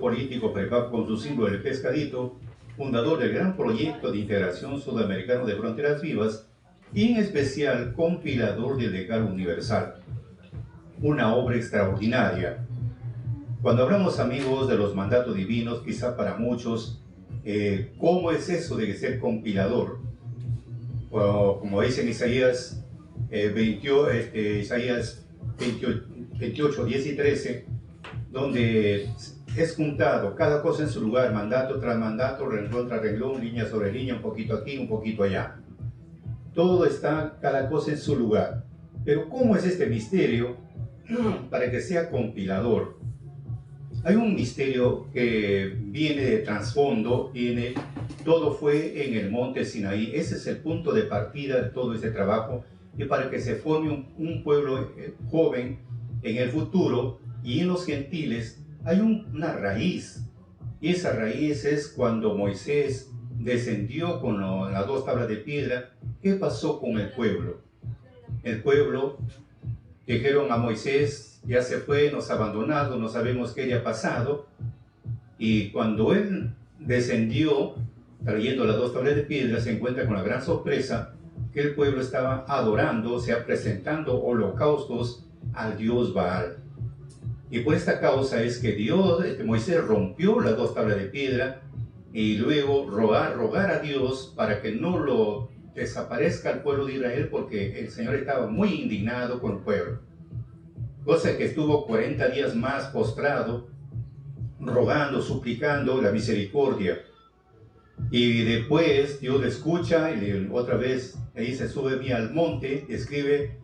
político prepago con su símbolo del pescadito, fundador del gran proyecto de integración sudamericano de fronteras vivas y en especial compilador del Decálogo Universal. Una obra extraordinaria. Cuando hablamos, amigos, de los mandatos divinos, quizá para muchos, ¿cómo es eso de ser compilador? O, como dice en Isaías, Isaías 28, 10 y 13, donde es juntado cada cosa en su lugar, mandato tras mandato, renglón tras renglón, línea sobre línea, un poquito aquí, un poquito allá. Todo está, cada cosa en su lugar. Pero ¿cómo es este misterio para que sea compilador? Hay un misterio que viene de trasfondo, todo fue en el monte Sinaí. Ese es el punto de partida de todo este trabajo, y para que se forme un pueblo joven en el futuro, y en los gentiles hay una raíz, y esa raíz es cuando Moisés descendió con las dos tablas de piedra. ¿Qué pasó con el pueblo? El pueblo dijeron a Moisés: ya se fue, nos ha abandonado, no sabemos qué le ha pasado. Y cuando él descendió trayendo las dos tablas de piedra, se encuentra con la gran sorpresa que el pueblo estaba adorando, o sea, presentando holocaustos al dios Baal. Y por esta causa es que Moisés rompió las dos tablas de piedra, y luego rogar a Dios para que no lo desaparezca el pueblo de Israel, porque el Señor estaba muy indignado con el pueblo. Cosa que estuvo 40 días más postrado, rogando, suplicando la misericordia. Y después Dios le escucha y otra vez le dice: súbeme al monte, escribe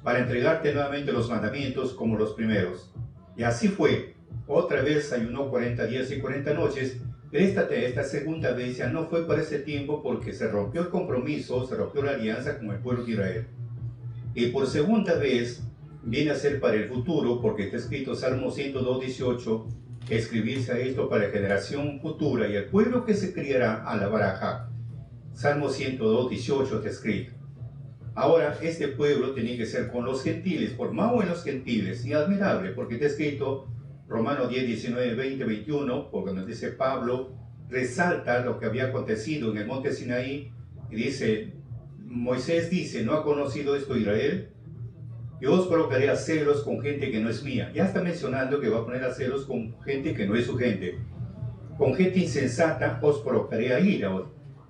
para entregarte nuevamente los mandamientos como los primeros. Y así fue. Otra vez ayunó 40 días y 40 noches. Pero esta segunda vez ya no fue por ese tiempo, porque se rompió el compromiso, se rompió la alianza con el pueblo de Israel. Y por segunda vez viene a ser para el futuro, porque está escrito Salmo 102, 18, escribirse a esto para la generación futura, y el pueblo que se criará alabará a Jah. Salmo 102, 18 está escrito. Ahora, este pueblo tiene que ser con los gentiles, formado en los gentiles, y admirable, porque está escrito Romanos 10, 19, 20, 21, porque nos dice Pablo, resalta lo que había acontecido en el monte Sinaí, y dice, Moisés dice: ¿no ha conocido esto Israel? Yo os provocaré a celos con gente que no es mía. Ya está mencionando que va a poner a celos con gente que no es su gente. Con gente insensata os provocaré a ira.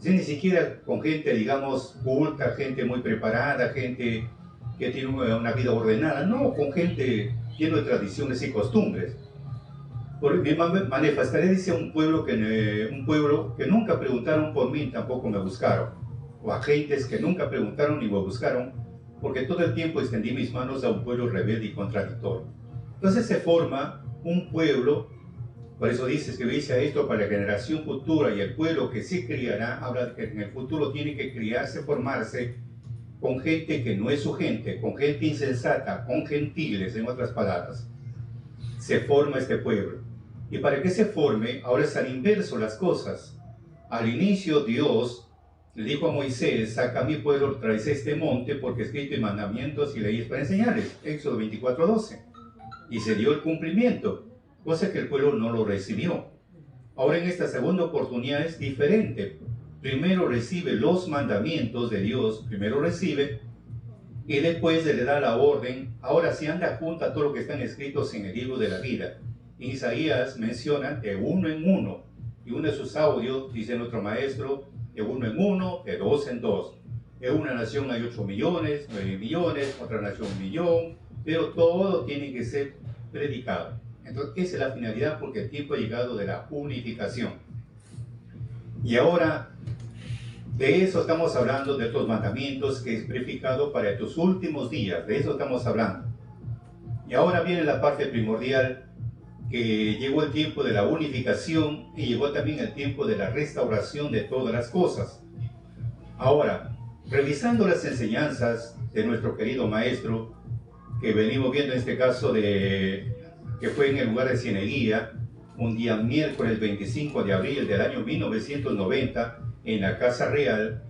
Ni siquiera con gente, digamos, culta, gente muy preparada, gente que tiene una vida ordenada. No, con gente llena de tradiciones y costumbres. Me manifestaré, dice, un pueblo que nunca preguntaron por mí, tampoco me buscaron. O a gentes que nunca preguntaron ni me buscaron, porque todo el tiempo extendí mis manos a un pueblo rebelde y contradictorio. Entonces se forma un pueblo, por eso dice, escribirse a esto para la generación futura, y el pueblo que se criará, habla de que en el futuro tiene que criarse, formarse con gente que no es su gente, con gente insensata, con gentiles, en otras palabras. Se forma este pueblo. Y para que se forme, ahora es al inverso las cosas. Al inicio Dios le dijo a Moisés: saca a mi pueblo, traes este monte, porque escrito en mandamientos y leyes para enseñarles. Éxodo 24, 12. Y se dio el cumplimiento, cosa que el pueblo no lo recibió. Ahora en esta segunda oportunidad es diferente. Primero recibe los mandamientos de Dios, primero recibe, y después se le da la orden. Ahora sí anda junto a todo lo que están escritos en el libro de la vida. Isaías menciona de uno en uno, y uno de sus audios, dice nuestro maestro, de uno en uno, de dos en dos. En una nación hay 8 millones, 9 millones, otra nación 1 millón, pero todo tiene que ser predicado. Entonces esa es la finalidad, porque el tiempo ha llegado de la unificación. Y ahora, de eso estamos hablando, de estos mandamientos que es verificado para tus últimos días, de eso estamos hablando. Y ahora viene la parte primordial, que llegó el tiempo de la unificación y llegó también el tiempo de la restauración de todas las cosas. Ahora, revisando las enseñanzas de nuestro querido maestro, que venimos viendo en este caso que fue en el lugar de Cieneguía, un día miércoles 25 de abril del año 1990, en la Casa Real,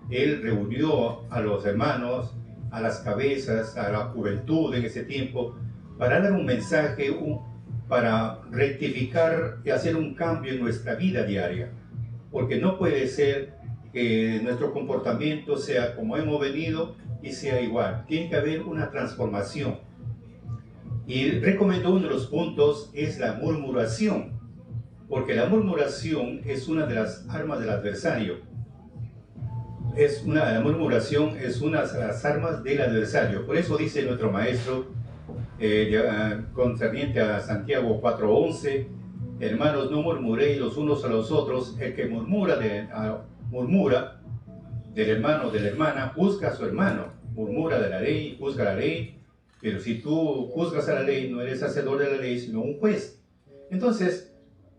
él reunió a los hermanos, a las cabezas, a la juventud en ese tiempo, para dar un mensaje para rectificar y hacer un cambio en nuestra vida diaria. Porque no puede ser que nuestro comportamiento sea como hemos venido y sea igual. Tiene que haber una transformación. Y recomiendo uno de los puntos es la murmuración, porque la murmuración es una de las armas del adversario. La murmuración es una de las armas del adversario. Por eso dice nuestro maestro, concerniente a Santiago 4:11, hermanos, no murmuréis los unos a los otros. El que murmura del hermano o de la hermana, juzga a su hermano. Murmura de la ley, juzga la ley. Pero si tú juzgas a la ley, no eres hacedor de la ley, sino un juez. Entonces,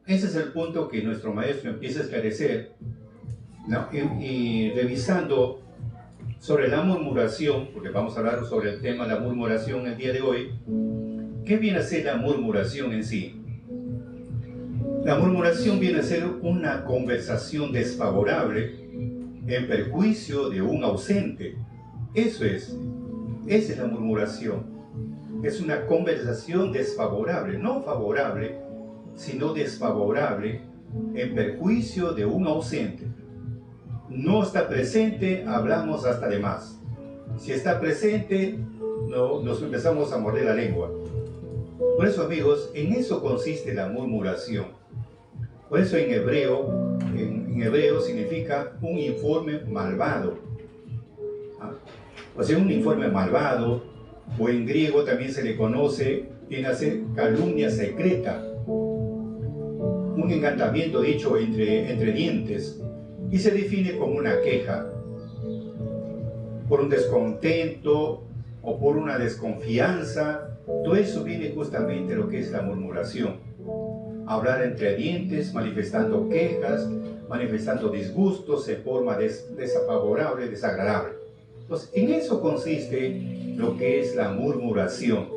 ese es el punto que nuestro maestro empieza a esclarecer, ¿no? Y revisando sobre la murmuración, porque vamos a hablar sobre el tema de la murmuración el día de hoy. ¿Qué viene a ser la murmuración en sí? La murmuración viene a ser una conversación desfavorable en perjuicio de un ausente. Esa es la murmuración. Es una conversación desfavorable, no favorable, sino desfavorable en perjuicio de un ausente. No está presente, hablamos hasta de más. Si está presente, nos empezamos a morder la lengua. Por eso, amigos, en eso consiste la murmuración. Por eso en hebreo significa un informe malvado. O sea, un informe malvado, o en griego también se le conoce, viene a ser calumnia secreta, un encantamiento dicho entre dientes, y se define como una queja, por un descontento o por una desconfianza. Todo eso viene justamente lo que es la murmuración. Hablar entre dientes, manifestando quejas, manifestando disgustos en forma desfavorable, desagradable. Entonces, en eso consiste lo que es la murmuración.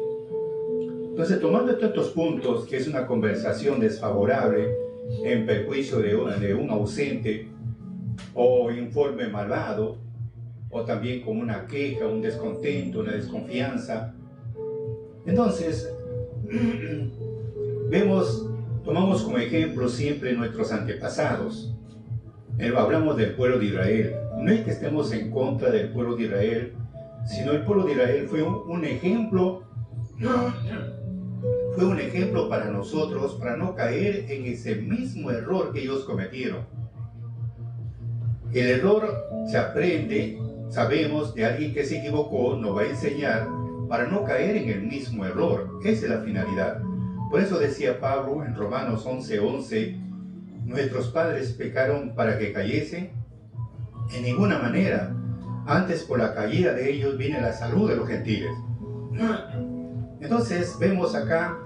Entonces, tomando estos puntos, que es una conversación desfavorable en perjuicio de un ausente, o informe malvado, o también como una queja, un descontento, una desconfianza. Entonces, tomamos como ejemplo siempre nuestros antepasados. Hablamos del pueblo de Israel. No es que estemos en contra del pueblo de Israel, sino el pueblo de Israel fue un ejemplo para nosotros, para no caer en ese mismo error que ellos cometieron. El error se aprende, sabemos, de alguien que se equivocó, nos va a enseñar para no caer en el mismo error. Esa es la finalidad. Por eso decía Pablo en Romanos 11:11, nuestros padres pecaron para que cayesen. En ninguna manera. Antes, por la caída de ellos viene la salud de los gentiles. Entonces vemos acá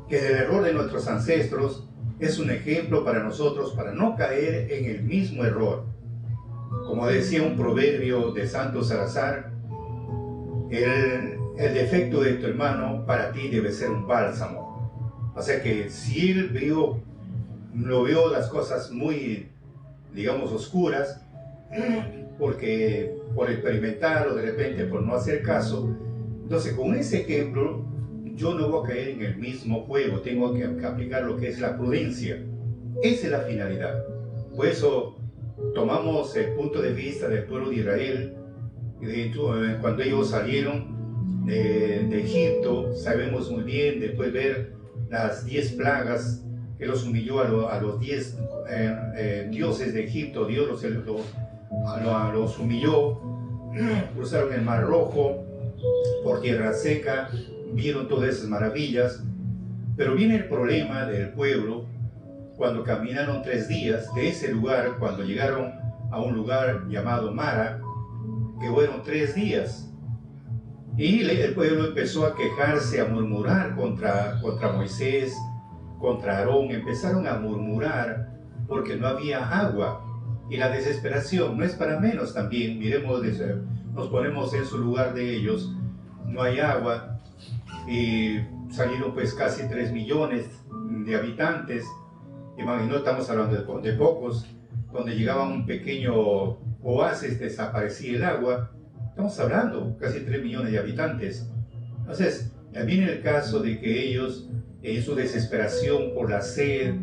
que el error de nuestros ancestros es un ejemplo para nosotros para no caer en el mismo error. Como decía un proverbio de Santo Salazar, el defecto de tu hermano para ti debe ser un bálsamo. O sea que si él vio las cosas muy, digamos, oscuras, porque por experimentar o de repente por no hacer caso, entonces con ese ejemplo yo no voy a caer en el mismo juego, tengo que aplicar lo que es la prudencia. Esa es la finalidad. Por eso tomamos el punto de vista del pueblo de Israel, cuando ellos salieron de Egipto. Sabemos muy bien, después de ver las 10 plagas que los humilló a los 10 dioses de Egipto, Dios los humilló, cruzaron el Mar Rojo por tierra seca, vieron todas esas maravillas. Pero viene el problema del pueblo cuando caminaron 3 días de ese lugar, cuando llegaron a un lugar llamado Mara, que fueron 3 días. Y el pueblo empezó a quejarse, a murmurar contra Moisés, contra Aarón. Empezaron a murmurar porque no había agua. Y la desesperación no es para menos también. Miremos, nos ponemos en su lugar de ellos. No hay agua. Y salieron pues casi 3 millones de habitantes. Y no estamos hablando de pocos. Donde llegaba un pequeño oasis, desaparecía el agua. Estamos hablando casi 3 millones de habitantes. Entonces, viene el caso de que ellos en su desesperación por la sed,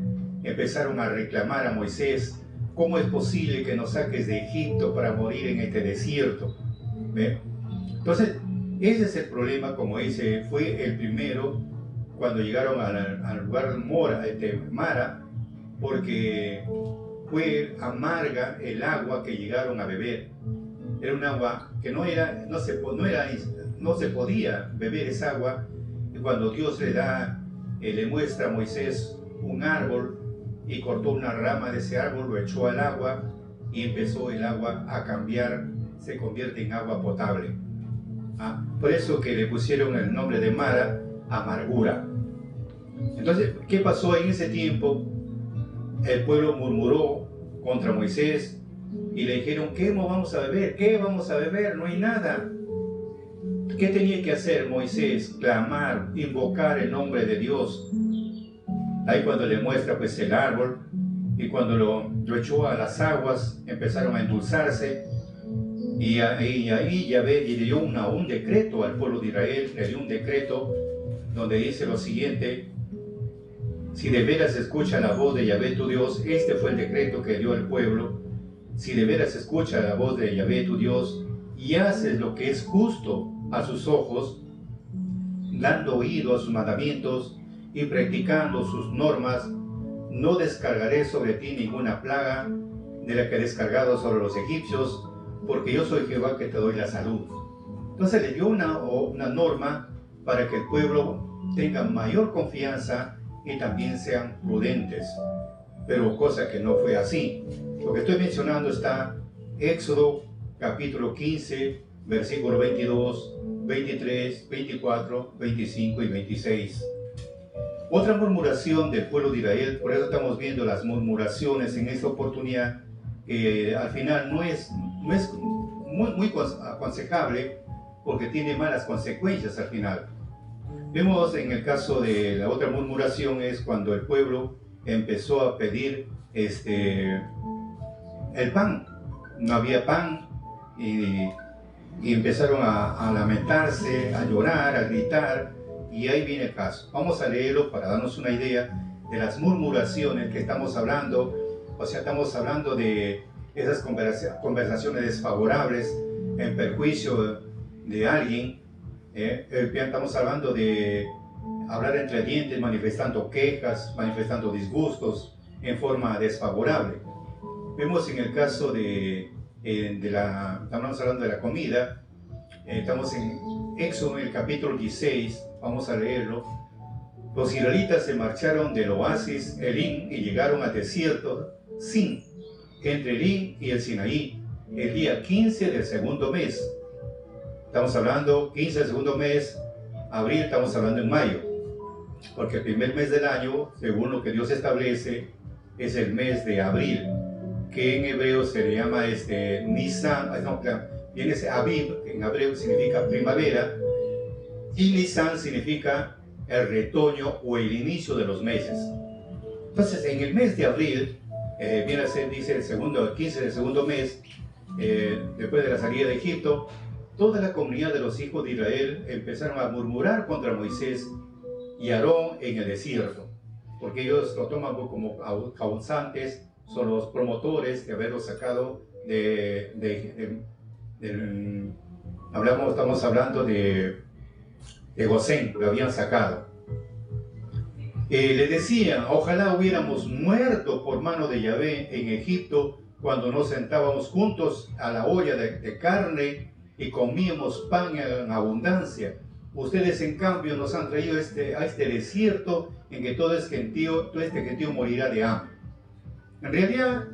empezaron a reclamar a Moisés: ¿cómo es posible que nos saques de Egipto para morir en este desierto? ¿Ve? Entonces, ese es el problema, como dice, fue el primero cuando llegaron al lugar Mara, porque fue amarga el agua que llegaron a beber. Era un agua que no se podía beber esa agua. Y cuando Dios le muestra a Moisés un árbol y cortó una rama de ese árbol, lo echó al agua y empezó el agua a cambiar, se convierte en agua potable. Por eso que le pusieron el nombre de Mara, amargura. Entonces, ¿qué pasó en ese tiempo? El pueblo murmuró contra Moisés y le dijeron: ¿qué vamos a beber? ¿Qué vamos a beber? No hay nada. ¿Qué tenía que hacer Moisés? Clamar, invocar el nombre de Dios. Ahí cuando le muestra pues el árbol, y cuando lo echó a las aguas, empezaron a endulzarse, y ahí Yahvé le dio un decreto al pueblo de Israel, le dio un decreto donde dice lo siguiente: si de veras escucha la voz de Yahvé tu Dios, este fue el decreto que dio al pueblo, si de veras escucha la voz de Yahvé tu Dios y haces lo que es justo a sus ojos, dando oído a sus mandamientos y practicando sus normas, no descargaré sobre ti ninguna plaga de la que he descargado sobre los egipcios, porque yo soy Jehová que te doy la salud. Entonces le dio una norma para que el pueblo tenga mayor confianza y también sean prudentes, pero cosa que no fue así. Lo que estoy mencionando está Éxodo capítulo 15, versículo 22, 23, 24, 25 y 26. Otra murmuración del pueblo de Israel, por eso estamos viendo las murmuraciones en esta oportunidad, que al final no es muy aconsejable, porque tiene malas consecuencias al final. Vemos en el caso de la otra murmuración es cuando el pueblo empezó a pedir el pan. No había pan y empezaron a lamentarse, a llorar, a gritar, y ahí viene el caso. Vamos a leerlo para darnos una idea de las murmuraciones que estamos hablando. O sea, estamos hablando de esas conversaciones desfavorables en perjuicio de alguien. Estamos hablando de hablar entre dientes, manifestando quejas, manifestando disgustos en forma desfavorable. Vemos en el caso estamos hablando de la comida. Estamos en Éxodo, en el capítulo 16, vamos a leerlo. Los israelitas se marcharon del oasis Elim y llegaron al desierto Sin, entre Elim y el Sinaí, el día 15 del segundo mes. Estamos hablando 15 del segundo mes, abril, estamos hablando en mayo, porque el primer mes del año, según lo que Dios establece, es el mes de abril, que en hebreo se le llama Nisan, viene ese Aviv, que en hebreo significa primavera, y Nisan significa el retoño o el inicio de los meses. Entonces, en el mes de abril, viene a ser, dice, el 15 del segundo mes, después de la salida de Egipto, toda la comunidad de los hijos de Israel empezaron a murmurar contra Moisés y Aarón en el desierto, porque ellos lo toman como causantes, son los promotores de haberlo sacado estamos hablando de Gosén, lo habían sacado. Le decían: ojalá hubiéramos muerto por mano de Yahvé en Egipto, cuando nos sentábamos juntos a la olla de carne y comíamos pan en abundancia. Ustedes en cambio nos han traído a este desierto en que todo este gentío morirá de hambre. En realidad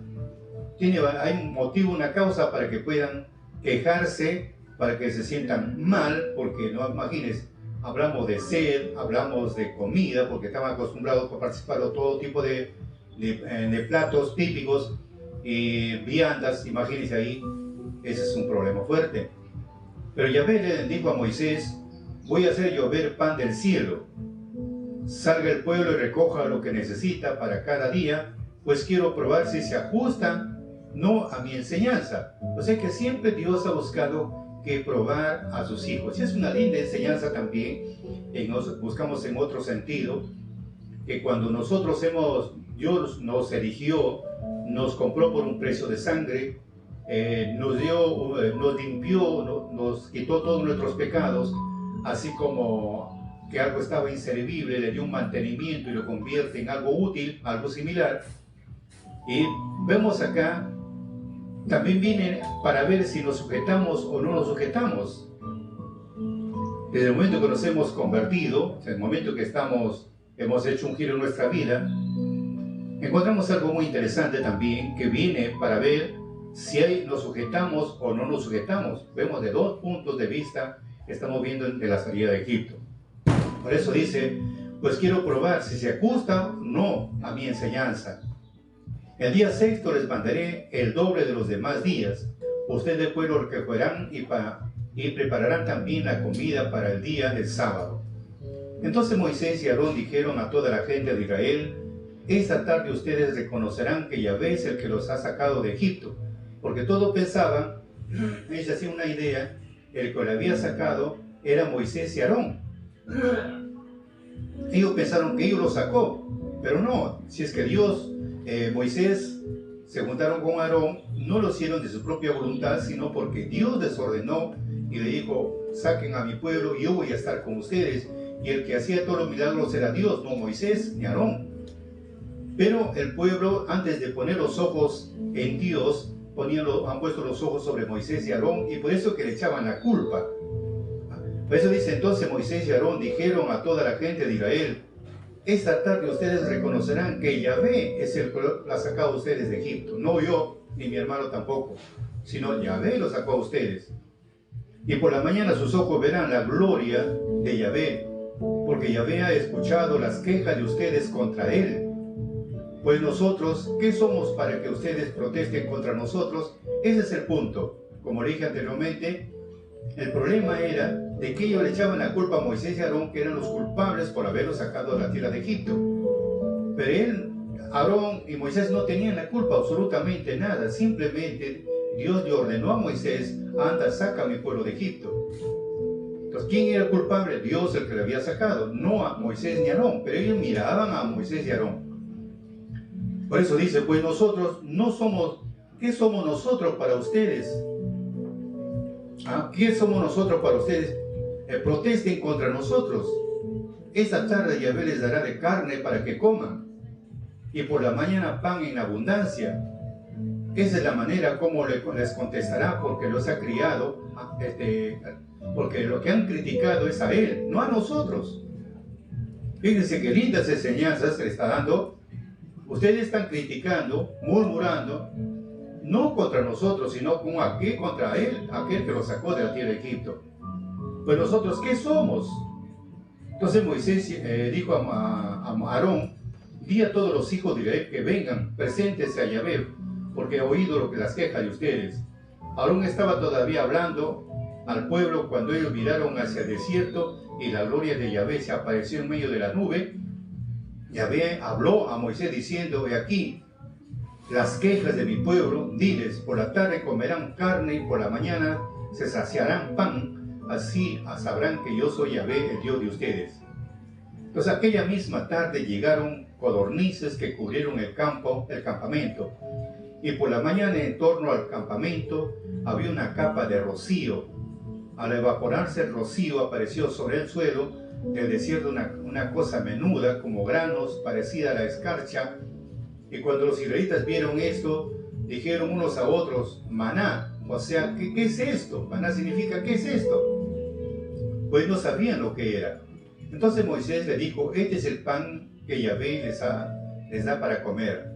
hay un motivo, una causa para que puedan quejarse, para que se sientan mal, porque no imagines, hablamos de sed, hablamos de comida, porque estaban acostumbrados a participar de todo tipo de platos típicos y viandas. Imagínense ahí, ese es un problema fuerte. Pero Yahvé le dijo a Moisés: voy a hacer llover pan del cielo. Salga el pueblo y recoja lo que necesita para cada día, pues quiero probar si se ajusta no a mi enseñanza. O sea que siempre Dios ha buscado que probar a sus hijos. Y es una linda enseñanza también, buscamos en otro sentido, que cuando Dios nos eligió, nos compró por un precio de sangre, nos limpió, nos quitó todos nuestros pecados, así como que algo estaba inservible, le dio un mantenimiento y lo convierte en algo útil, algo similar. Y vemos acá, también viene para ver si nos sujetamos o no nos sujetamos. Desde el momento que nos hemos convertido, desde el momento que hemos hecho un giro en nuestra vida, encontramos algo muy interesante también que viene para ver si nos sujetamos o no nos sujetamos. Vemos de dos puntos de vista que estamos viendo de la salida de Egipto. Por eso dice, pues quiero probar si se ajusta o no a mi enseñanza. El día sexto les mandaré el doble de los demás días. Ustedes pues lo recogerán y prepararán también la comida para el día del sábado. Entonces Moisés y Aarón dijeron a toda la gente de Israel, esta tarde ustedes reconocerán que Yahvé es el que los ha sacado de Egipto, porque todos pensaban, ellos hacían una idea, el que le había sacado era Moisés y Aarón. Ellos pensaron que ellos lo sacó, pero no, si es que Moisés se juntaron con Aarón, no lo hicieron de su propia voluntad, sino porque Dios les ordenó y le dijo, saquen a mi pueblo y yo voy a estar con ustedes. Y el que hacía todos los milagros era Dios, no Moisés ni Aarón. Pero el pueblo, antes de poner los ojos en Dios, han puesto los ojos sobre Moisés y Aarón, y por eso que le echaban la culpa. Por eso dice, entonces Moisés y Aarón dijeron a toda la gente de Israel, esta tarde ustedes reconocerán que Yahvé es el que los ha sacado a ustedes de Egipto, no yo ni mi hermano tampoco, sino Yahvé los sacó a ustedes. Y por la mañana sus ojos verán la gloria de Yahvé, porque Yahvé ha escuchado las quejas de ustedes contra él. Pues nosotros, ¿qué somos para que ustedes protesten contra nosotros? Ese es el punto. Como le dije anteriormente, el problema era de que ellos le echaban la culpa a Moisés y Aarón, que eran los culpables por haberlos sacado de la tierra de Egipto. Pero Aarón y Moisés no tenían la culpa absolutamente nada. Simplemente Dios le ordenó a Moisés, anda, saca a mi pueblo de Egipto. Entonces, ¿quién era el culpable? Dios, el que le había sacado, no a Moisés ni a Aarón. Pero ellos miraban a Moisés y Aarón. Por eso dice, pues nosotros no somos, ¿qué somos nosotros para ustedes? ¿Qué somos nosotros para ustedes? Protesten contra nosotros. Esta tarde Yahvé les dará de carne para que coman, y por la mañana pan en abundancia. Esa es la manera como les contestará, porque los ha criado, porque lo que han criticado es a él, no a nosotros. Fíjense qué lindas enseñanzas se le está dando. Ustedes están criticando, murmurando, no contra nosotros, sino contra él, aquel que lo sacó de la tierra de Egipto. Pues nosotros, ¿qué somos? Entonces Moisés dijo a Aarón, di a todos los hijos de Israel que vengan, preséntense a Yahvé, porque he oído las quejas de ustedes. Aarón estaba todavía hablando al pueblo cuando ellos miraron hacia el desierto y la gloria de Yahvé se apareció en medio de la nube. Yahvé habló a Moisés diciendo, he aquí las quejas de mi pueblo, diles, por la tarde comerán carne y por la mañana se saciarán pan, así sabrán que yo soy Yahvé, el Dios de ustedes. Entonces aquella misma tarde llegaron codornices que cubrieron el campamento, y por la mañana en torno al campamento había una capa de rocío. Al evaporarse el rocío apareció sobre el suelo del desierto una cosa menuda como granos, parecida a la escarcha. Y cuando los israelitas vieron esto, dijeron unos a otros, maná, o sea, ¿qué es esto? Maná significa, ¿qué es esto? Pues no sabían lo que era. Entonces Moisés le dijo, este es el pan que Yahvé les da para comer.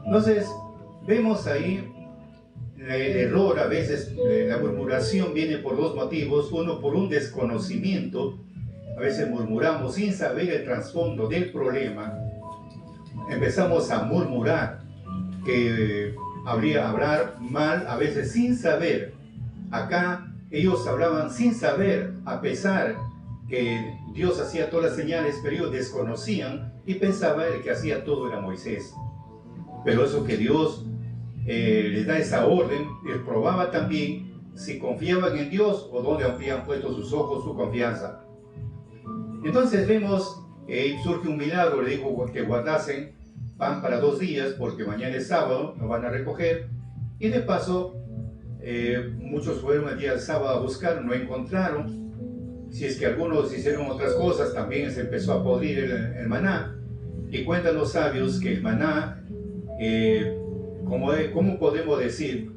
Entonces, vemos ahí el error, a veces la murmuración viene por dos motivos. Uno, por un desconocimiento. A veces murmuramos sin saber el trasfondo del problema. Empezamos a murmurar, que hablar mal, a veces sin saber. Acá ellos hablaban sin saber, a pesar que Dios hacía todas las señales, pero ellos desconocían y pensaban que el que hacía todo era Moisés. Pero eso que Dios les da esa orden, les probaba también si confiaban en Dios o dónde habían puesto sus ojos, su confianza. Entonces vemos surge un milagro, le dijo que guardasen pan para 2 días porque mañana es sábado, lo van a recoger. Y de paso, muchos fueron el día del sábado a buscar, no encontraron. Si es que algunos hicieron otras cosas, también se empezó a podrir el maná. Y cuentan los sabios que el maná, ¿cómo podemos decir?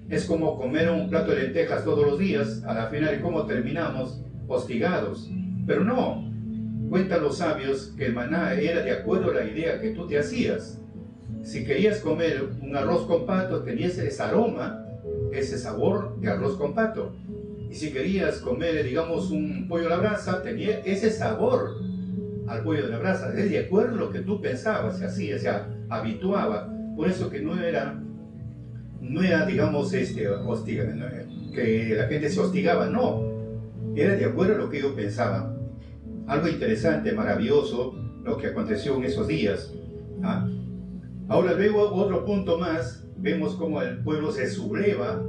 Es como comer un plato de lentejas todos los días, a la final, ¿cómo terminamos? Hostigados. Pero no, cuentan los sabios que el maná era de acuerdo a la idea que tú te hacías. Si querías comer un arroz con pato, tenías ese aroma, ese sabor de arroz con pato. Y si querías comer, digamos, un pollo a la brasa, tenía ese sabor al pollo de la brasa. Es de acuerdo a lo que tú pensabas, se hacía, se habituaba. Por eso que no era digamos, que la gente se hostigaba, no. Era de acuerdo a lo que ellos pensaban. Algo interesante, maravilloso, lo que aconteció en esos días. ¿Ah? Ahora luego otro punto más, vemos cómo el pueblo se subleva,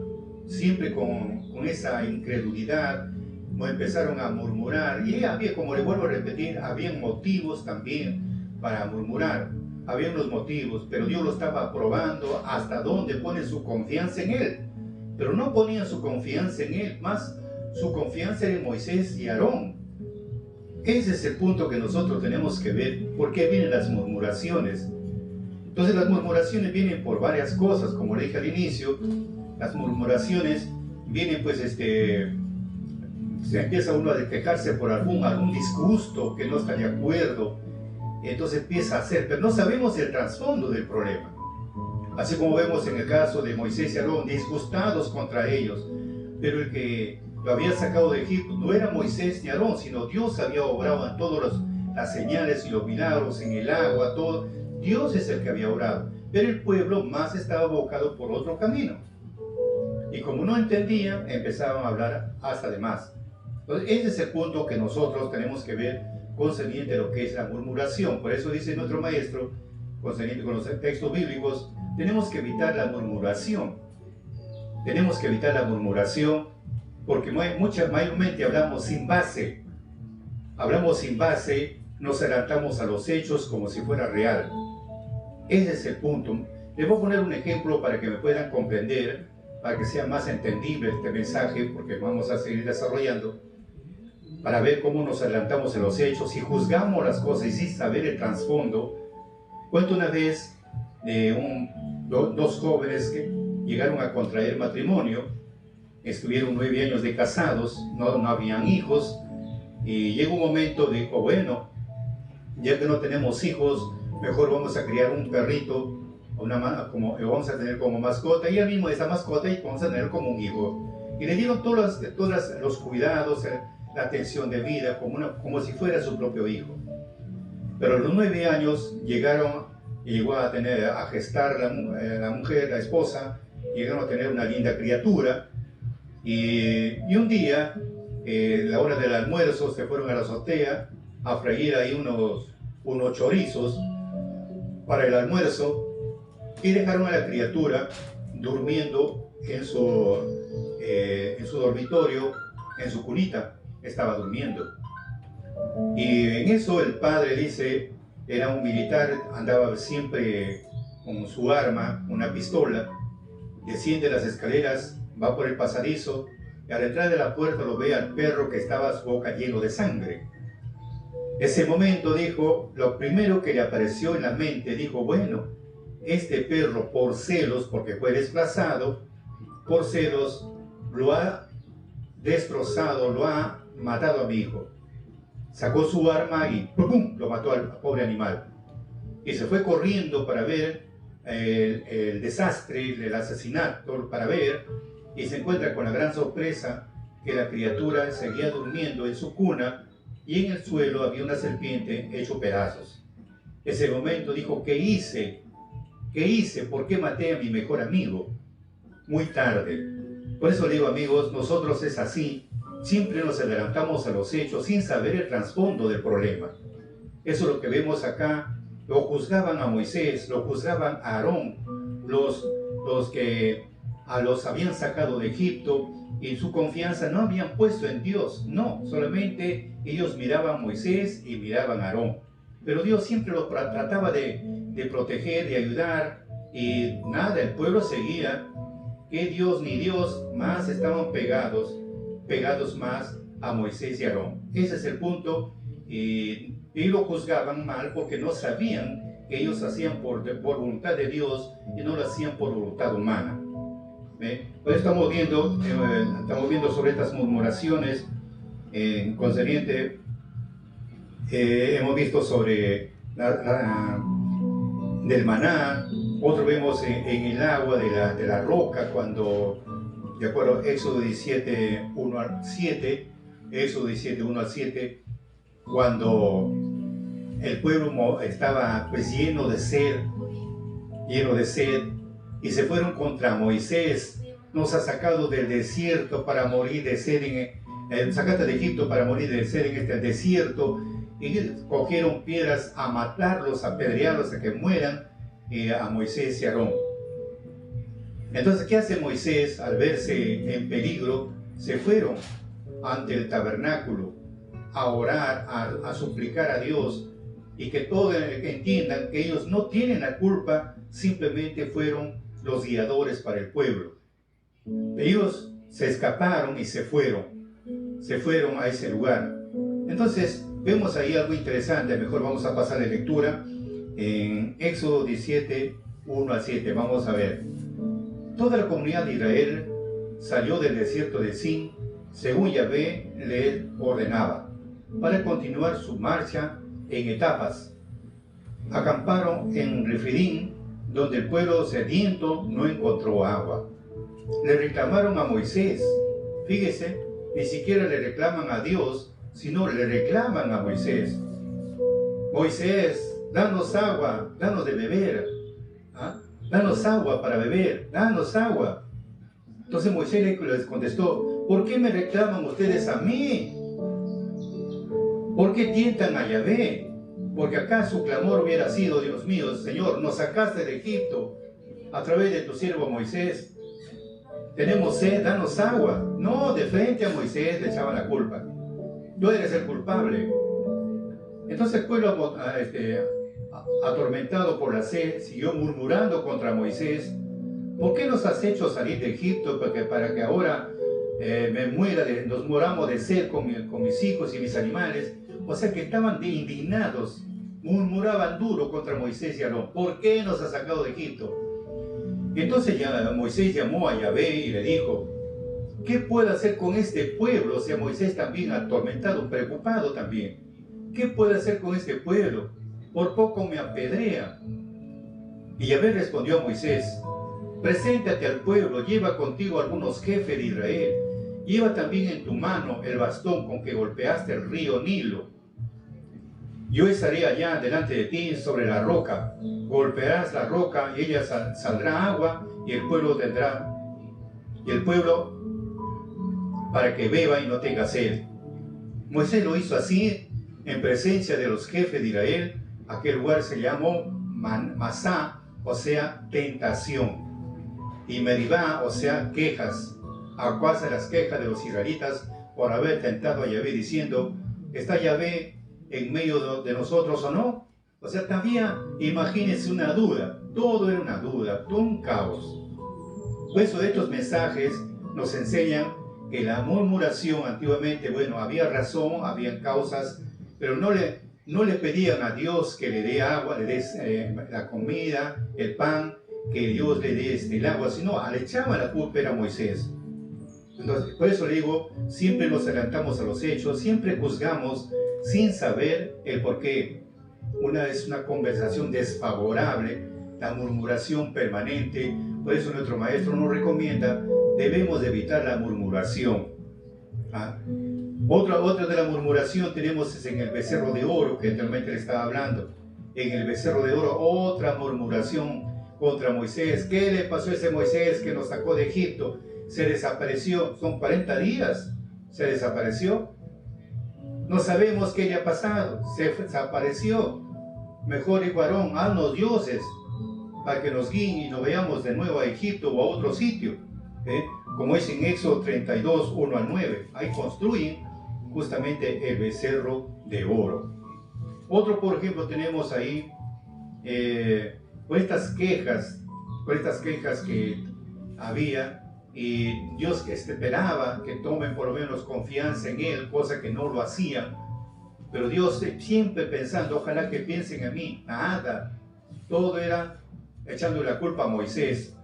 siempre con esa incredulidad, como empezaron a murmurar, y había, como le vuelvo a repetir, había motivos también para murmurar, había unos motivos, pero Dios lo estaba probando hasta dónde ponen su confianza en Él, pero no ponían su confianza en Él, más su confianza era en Moisés y Aarón. Ese es el punto que nosotros tenemos que ver, por qué vienen las murmuraciones. Entonces las murmuraciones vienen por varias cosas, como le dije al inicio, las murmuraciones vienen pues se empieza uno a quejarse por algún disgusto que no está de acuerdo, entonces empieza a hacer, pero no sabemos el trasfondo del problema. Así como vemos en el caso de Moisés y Aarón, disgustados contra ellos, pero el que lo había sacado de Egipto no era Moisés ni Aarón, sino Dios había obrado en todas las señales y los milagros, en el agua, todo. Dios es el que había obrado, pero el pueblo más estaba abocado por otro camino. Y como no entendían, empezaban a hablar hasta de más. Entonces, ese es el punto que nosotros tenemos que ver concerniente a lo que es la murmuración. Por eso dice nuestro maestro, concerniente con los textos bíblicos, tenemos que evitar la murmuración. Tenemos que evitar la murmuración porque mayormente hablamos sin base. Hablamos sin base, nos adelantamos a los hechos como si fuera real. Ese es el punto. Les voy a poner un ejemplo para que me puedan comprender, para que sea más entendible este mensaje, porque vamos a seguir desarrollando, para ver cómo nos adelantamos en los hechos y juzgamos las cosas y sin saber el trasfondo. Cuento una vez de dos jóvenes que llegaron a contraer matrimonio, estuvieron 9 años de casados, no habían hijos, y llegó un momento, dijo, bueno, ya que no tenemos hijos, mejor vamos a criar un perrito, vamos a tener como mascota, y él mismo esa mascota y vamos a tener como un hijo. Y le dieron todos los cuidados, la atención de vida, como si fuera su propio hijo. Pero a los 9 años llegó a gestar la mujer, la esposa, llegaron a tener una linda criatura, y un día, la hora del almuerzo, se fueron a la azotea a freír ahí unos chorizos para el almuerzo, y dejaron a la criatura durmiendo en su dormitorio, en su cunita, estaba durmiendo. Y en eso el padre dice, era un militar, andaba siempre con su arma, una pistola, desciende las escaleras, va por el pasadizo, y al entrar de la puerta lo ve al perro que estaba su boca lleno de sangre. Ese momento dijo, lo primero que le apareció en la mente, dijo, bueno, este perro por celos, porque fue desplazado, por celos, lo ha destrozado, lo ha matado a mi hijo. Sacó su arma y ¡pum!, lo mató al pobre animal. Y se fue corriendo para ver el desastre, el asesinato, para ver, y se encuentra con la gran sorpresa que la criatura seguía durmiendo en su cuna y en el suelo había una serpiente hecho pedazos. Ese momento dijo, ¿qué hice? ¿Qué hice? ¿Por qué maté a mi mejor amigo? Muy tarde. Por eso le digo, amigos, nosotros es así, siempre nos adelantamos a los hechos sin saber el trasfondo del problema. Eso es lo que vemos acá. Lo juzgaban a Moisés, lo juzgaban a Aarón, los que los habían sacado de Egipto, y su confianza no habían puesto en Dios, no, solamente ellos miraban a Moisés y miraban a Aarón. pero Dios siempre lo trataba de proteger, de ayudar, y nada, el pueblo seguía, que Dios ni Dios más estaban pegados más a Moisés y Aarón. Ese es el punto, y lo juzgaban mal porque no sabían que ellos hacían por voluntad de Dios y no lo hacían por voluntad humana. Pues estamos viendo sobre estas murmuraciones concerniente. Hemos visto sobre del maná, otro vemos en el agua de la roca, cuando, de acuerdo a Éxodo 17, 1 al 7, Éxodo 17, 1 al 7, cuando el pueblo estaba pues lleno de sed, y se fueron contra Moisés. Nos ha sacado del desierto para morir de sed, sacaste de Egipto para morir de sed en este desierto, y cogieron piedras a matarlos, a apedrearlos, a que mueran, a Moisés y Aarón. Entonces, ¿qué hace Moisés al verse en peligro? Se fueron ante el tabernáculo a orar, a suplicar a Dios, y que todos entiendan que ellos no tienen la culpa, simplemente fueron los guiadores para el pueblo. Ellos se escaparon y se fueron a ese lugar. Entonces vemos ahí algo interesante. Mejor vamos a pasar de lectura en Éxodo 17, 1 al 7. Vamos a ver. Toda la comunidad de Israel salió del desierto de Sin, según Yahvé les ordenaba, para continuar su marcha en etapas. Acamparon en Refidim, donde el pueblo sediento no encontró agua. Le reclamaron a Moisés. Fíjese, ni siquiera le reclaman a Dios, sino le reclaman a Moisés. Moisés, danos agua, danos de beber. Danos agua para beber, danos agua. Entonces Moisés les contestó, ¿por qué me reclaman ustedes a mí? ¿Por qué tientan a Yahvé? Porque acá su clamor hubiera sido, Dios mío, Señor, nos sacaste de Egipto a través de tu siervo Moisés. Tenemos sed, danos agua. No, de frente a Moisés le echaban la culpa. Tú eres el culpable. Entonces el pueblo atormentado por la sed siguió murmurando contra Moisés. ¿Por qué nos has hecho salir de Egipto para que ahora nos moramos de sed con mis hijos y mis animales? O sea que estaban indignados, murmuraban duro contra Moisés y Aarón. ¿Por qué nos has sacado de Egipto? Entonces Moisés llamó a Yahvé y le dijo, ¿qué puedo hacer con este pueblo? O sea, Moisés también atormentado, preocupado también. ¿Qué puedo hacer con este pueblo? Por poco me apedrea. Y Yahvé respondió a Moisés, preséntate al pueblo, lleva contigo algunos jefes de Israel. Lleva también en tu mano el bastón con que golpeaste el río Nilo. Yo estaré allá delante de ti sobre la roca. Golpearás la roca y ella saldrá agua y el pueblo para que beba y no tenga sed. Moisés lo hizo así en presencia de los jefes de Israel. Aquel lugar se llamó Masá, o sea, tentación. Y Meribá, o sea, quejas. A causa de las quejas de los israelitas por haber tentado a Yahvé diciendo, ¿está Yahvé en medio de nosotros o no? O sea, todavía imagínense una duda, todo era una duda, todo un caos. Por eso estos mensajes nos enseñan que la murmuración antiguamente, bueno, había razón, había causas, pero no le pedían a Dios que le dé agua, le dé la comida, el pan, que Dios le dé el agua, sino le echaban la culpa a Moisés. Entonces, por eso le digo, siempre nos adelantamos a los hechos, siempre juzgamos sin saber el porqué. Es una conversación desfavorable, la murmuración permanente. Por eso nuestro maestro nos recomienda, debemos de evitar la murmuración. Otra de la murmuración tenemos en el becerro de oro, que anteriormente le estaba hablando. En el becerro de oro, otra murmuración contra Moisés. ¿Qué le pasó a ese Moisés que nos sacó de Egipto? Se desapareció, son 40 días, se desapareció. No sabemos qué le ha pasado, se desapareció. Mejor dijo Aarón, haznos dioses para que nos guíen y nos veamos de nuevo a Egipto o a otro sitio. Como es en Éxodo 32, 1 al 9. Ahí construyen justamente el becerro de oro. Otro, por ejemplo, tenemos ahí por estas quejas que había, y Dios esperaba que tomen por lo menos confianza en Él, cosa que no lo hacían. Pero Dios siempre pensando, ojalá que piensen en mí. Nada, todo era echando la culpa a Moisés.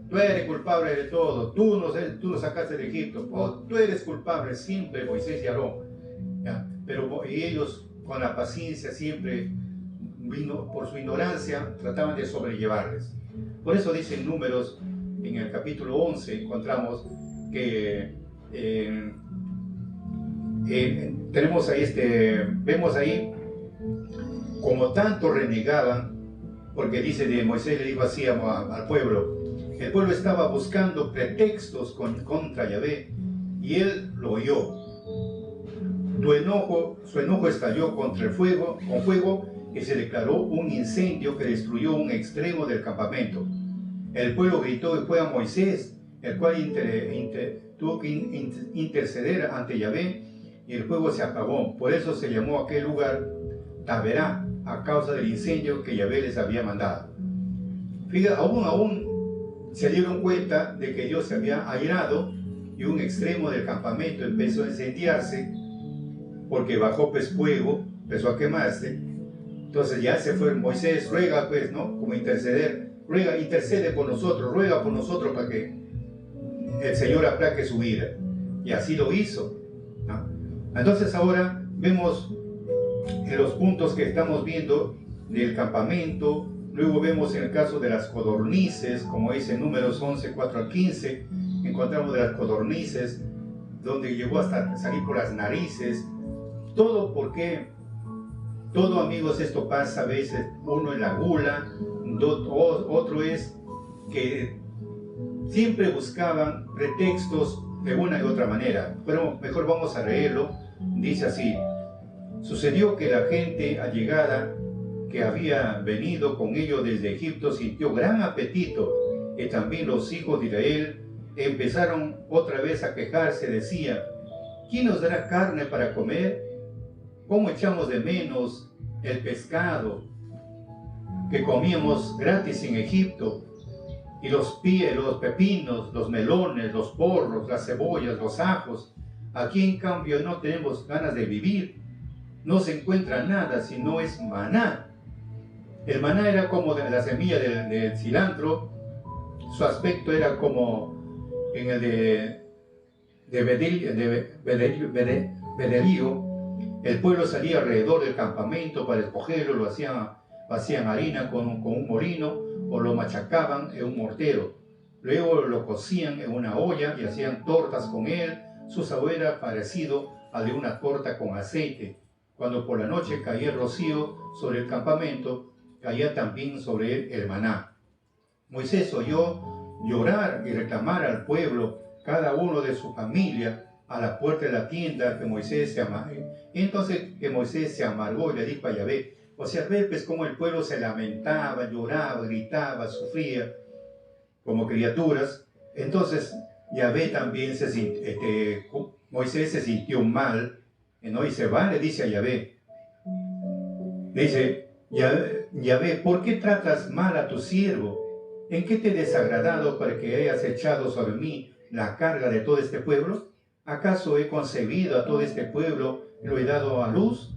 Tú eres culpable de todo, tú nos sacaste de Egipto, tú eres culpable, siempre Moisés y Aarón. ¿Ya? Pero y ellos con la paciencia siempre, por su ignorancia, trataban de sobrellevarles. Por eso dice en Números, en el capítulo 11, encontramos que tenemos ahí vemos ahí como tanto renegaban, porque dice de Moisés le dijo así al pueblo. El pueblo estaba buscando pretextos contra Yahvé, y él lo oyó. Su enojo estalló con fuego, y se declaró un incendio que destruyó un extremo del campamento. El pueblo gritó y fue a Moisés, el cual tuvo que interceder ante Yahvé, y el fuego se apagó. Por eso se llamó aquel lugar Taberá, a causa del incendio que Yahvé les había mandado. Fíjate, aún se dieron cuenta de que Dios se había airado, y un extremo del campamento empezó a incendiarse, porque bajó pues fuego, empezó a quemarse. Entonces ya se fue Moisés, ruega pues, ¿no? Como interceder, intercede por nosotros, ruega por nosotros para que el Señor aplaque su ira. Y así lo hizo, ¿no? Entonces ahora vemos en los puntos que estamos viendo del campamento. Luego vemos en el caso de las codornices, como dice en Números 11, 4 al 15, encontramos de las codornices, donde llegó hasta salir por las narices. Todo porque, todo amigos, esto pasa a veces, uno en la gula, otro es que siempre buscaban pretextos de una y otra manera. Pero mejor vamos a leerlo. Dice así: sucedió que la gente allegada que había venido con ellos desde Egipto sintió gran apetito, y también los hijos de Israel empezaron otra vez a quejarse. Decían: ¿quién nos dará carne para comer? ¿Cómo echamos de menos el pescado que comíamos gratis en Egipto? Y los pepinos, los melones, los porros, las cebollas, los ajos. Aquí en cambio no tenemos ganas de vivir. No se encuentra nada si no es maná. El maná era como de la semilla del cilantro. Su aspecto era como en el de bedelío. El pueblo salía alrededor del campamento para escogerlo. Lo hacían harina con un molino, o lo machacaban en un mortero. Luego lo cocían en una olla y hacían tortas con él. Su sabor era parecido al de una torta con aceite. Cuando por la noche caía el rocío sobre el campamento, caía también sobre él el maná. Moisés oyó llorar y reclamar al pueblo, cada uno de su familia, a la puerta de la tienda, que Moisés se amargó. Entonces que Moisés se amargó y le dijo a Yahvé. O sea, ve pues cómo el pueblo se lamentaba, lloraba, gritaba, sufría como criaturas. Entonces Yahvé también Moisés se sintió mal, ¿no? Y se va, le dice a Yahvé. Le dice: Yahvé, ¿por qué tratas mal a tu siervo? ¿En qué te he desagradado para que hayas echado sobre mí la carga de todo este pueblo? ¿Acaso he concebido a todo este pueblo y lo he dado a luz?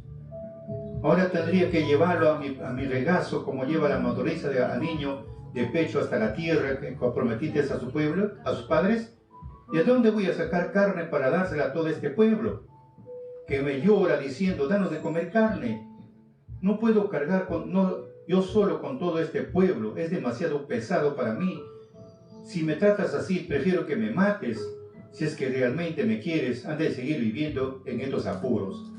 Ahora tendría que llevarlo a mi regazo, como lleva la nodriza al niño de pecho hasta la tierra que comprometiste a su pueblo, a sus padres. ¿Y de dónde voy a sacar carne para dársela a todo este pueblo que me llora diciendo: danos de comer carne? No puedo cargar yo solo con todo este pueblo, es demasiado pesado para mí. Si me tratas así, prefiero que me mates. Si es que realmente me quieres, antes de seguir viviendo en estos apuros.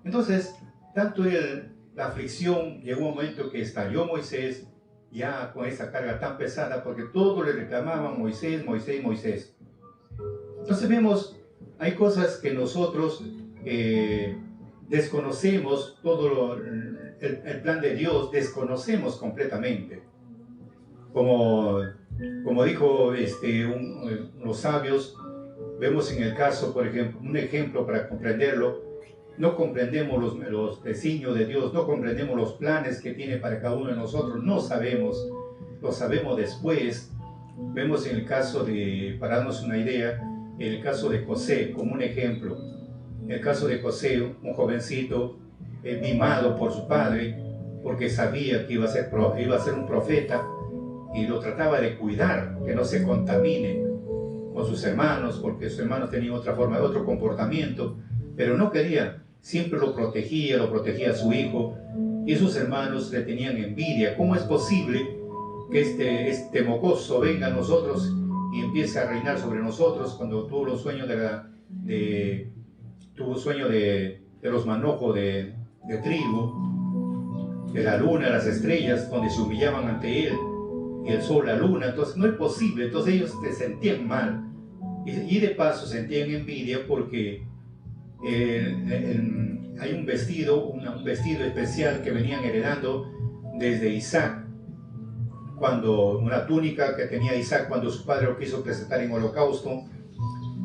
Entonces, tanto la aflicción, llegó un momento que estalló Moisés, ya con esa carga tan pesada, porque todos le reclamaban: Moisés, Moisés, Moisés. Entonces vemos, hay cosas que nosotros desconocemos, todo el plan de Dios, desconocemos completamente. Como dijo los sabios, vemos en el caso, por ejemplo, un ejemplo para comprenderlo, no comprendemos los designios de Dios, no comprendemos los planes que tiene para cada uno de nosotros, no sabemos, lo sabemos después. Vemos en el caso de, para darnos una idea, en el caso de José, como un ejemplo, en el caso de José, un jovencito mimado por su padre, porque sabía que iba a ser un profeta, y lo trataba de cuidar, que no se contamine con sus hermanos, porque sus hermanos tenían otra forma, otro comportamiento, pero no quería, siempre lo protegía a su hijo, y sus hermanos le tenían envidia. ¿Cómo es posible que este mocoso venga a nosotros y empiece a reinar sobre nosotros cuando tuvo los sueños de los manojos de trigo, de la luna, las estrellas, donde se humillaban ante él, y el sol, la luna? Entonces no es posible. Entonces ellos se sentían mal, y de paso sentían envidia porque hay un vestido especial que venían heredando desde Isaac, una túnica que tenía Isaac cuando su padre lo quiso presentar en holocausto.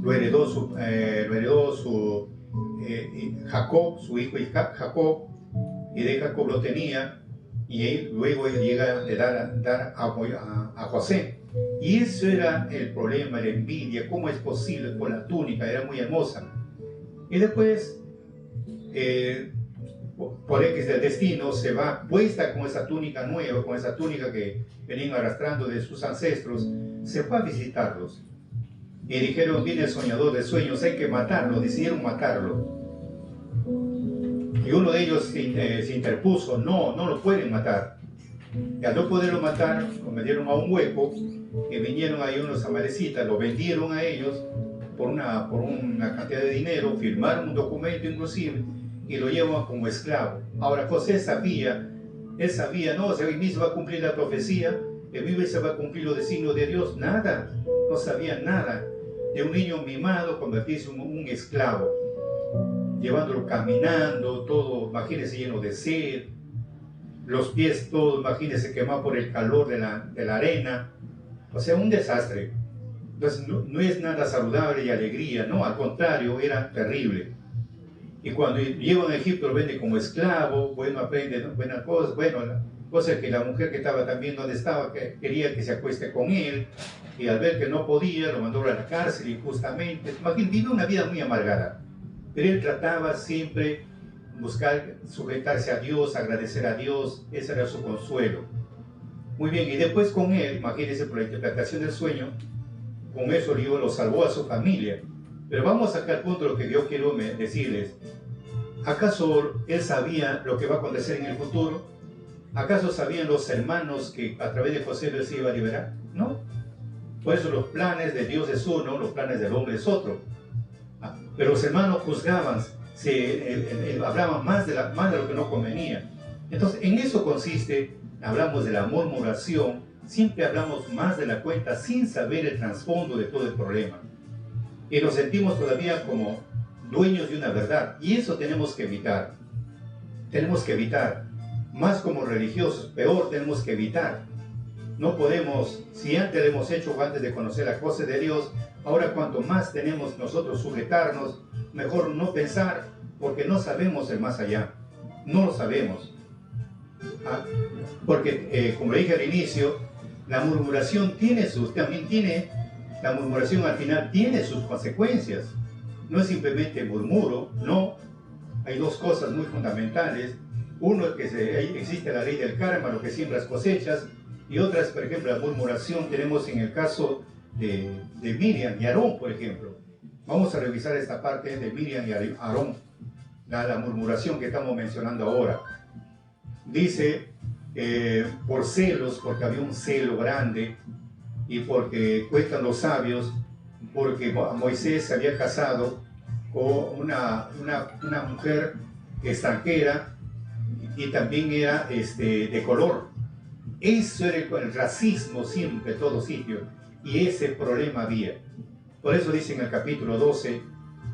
Lo heredó Jacob, su hijo Jacob, y de Jacob lo tenía, y luego él llega a dar a José. Y eso era el problema, la envidia. ¿Cómo es posible? Con la túnica, era muy hermosa. Y después, por X del destino, se va puesta con esa túnica nueva, con esa túnica que venían arrastrando de sus ancestros, se fue a visitarlos. Y dijeron: viene el soñador de sueños, hay que matarlo. Decidieron matarlo. Y uno de ellos se interpuso: no lo pueden matar. Y al no poderlo matar, lo metieron a un hueco, y vinieron ahí unos amalecitas, lo vendieron a ellos por una cantidad de dinero, firmaron un documento inclusive, y lo llevan como esclavo. Ahora José sabía, no, si hoy mismo va a cumplir la profecía, que vive se va a cumplir los designios de Dios. Nada, no sabía nada. De un niño mimado convertirse en un esclavo, llevándolo caminando, todo, imagínense, lleno de sed, los pies todos, imagínense, quemados por el calor de la arena. O sea, un desastre. Entonces no es nada saludable y alegría, no, al contrario, era terrible. Y cuando llevan a Egipto lo venden como esclavo, bueno, aprenden buenas cosas, bueno, la cosa es que la mujer que estaba también donde estaba, que quería que se acueste con él, y al ver que no podía, lo mandó a la cárcel injustamente. Imagínense, vive una vida muy amargada, pero él trataba siempre buscar sujetarse a Dios, agradecer a Dios, ese era su consuelo. Muy bien, y después con él, imagínense, por la interpretación del sueño, con eso Dios lo salvó a su familia. Pero vamos acá al punto de lo que yo quiero decirles. ¿Acaso él sabía lo que va a acontecer en el futuro? ¿Acaso sabían los hermanos que a través de José él se iba a liberar? No. Por eso los planes de Dios es uno, los planes del hombre es otro. Pero los hermanos juzgaban, hablaban más de lo que no convenía. Entonces, en eso consiste, hablamos de la murmuración, siempre hablamos más de la cuenta sin saber el trasfondo de todo el problema. Y nos sentimos todavía como dueños de una verdad, y eso tenemos que evitar. Tenemos que evitar. Más como religiosos, peor, tenemos que evitar. No podemos, si antes lo hemos hecho antes de conocer las cosas de Dios, ahora cuanto más tenemos nosotros sujetarnos, mejor no pensar, porque no sabemos el más allá. No lo sabemos. Porque, como le dije al inicio, la murmuración la murmuración al final tiene sus consecuencias. No es simplemente murmuro, no. Hay dos cosas muy fundamentales. Uno es que existe la ley del karma, lo que siembras cosechas, y otra es, por ejemplo, la murmuración. Tenemos en el caso de Miriam y Aarón, por ejemplo. Vamos a revisar esta parte de Miriam y Aarón, la murmuración que estamos mencionando ahora. Dice, por celos, porque había un celo grande, y porque cuentan los sabios, porque Moisés se había casado con una mujer extranjera, y también era de color. Eso era el racismo siempre, en todo sitio, y ese problema había. Por eso dice en el capítulo 12,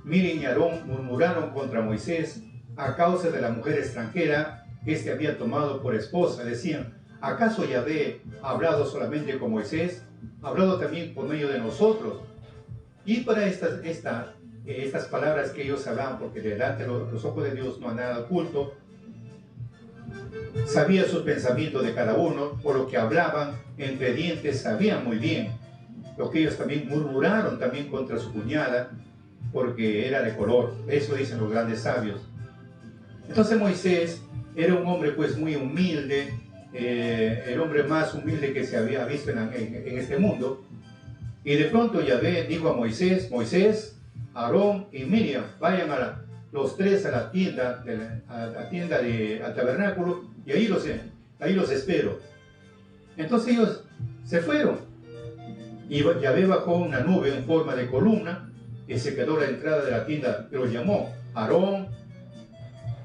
Miriam y Aarón murmuraron contra Moisés a causa de la mujer extranjera que había tomado por esposa. Decían: ¿acaso Yahvé ha hablado solamente con Moisés? Ha hablado también por medio de nosotros. Y para esta estas palabras que ellos hablaban, porque delante de los ojos de Dios no hay nada oculto. Sabía sus pensamientos de cada uno, por lo que hablaban entre dientes, sabían muy bien. Lo que ellos también murmuraron también contra su cuñada, porque era de color. Eso dicen los grandes sabios. Entonces Moisés era un hombre pues muy humilde, el hombre más humilde que se había visto en este mundo. Y de pronto Yahvé dijo a Moisés, Moisés, Aarón y Miriam, vayan los tres a la tienda, al tabernáculo, y ahí los espero. Entonces ellos se fueron. Y Yahvé bajó una nube en forma de columna y se quedó a la entrada de la tienda, los llamó Aarón,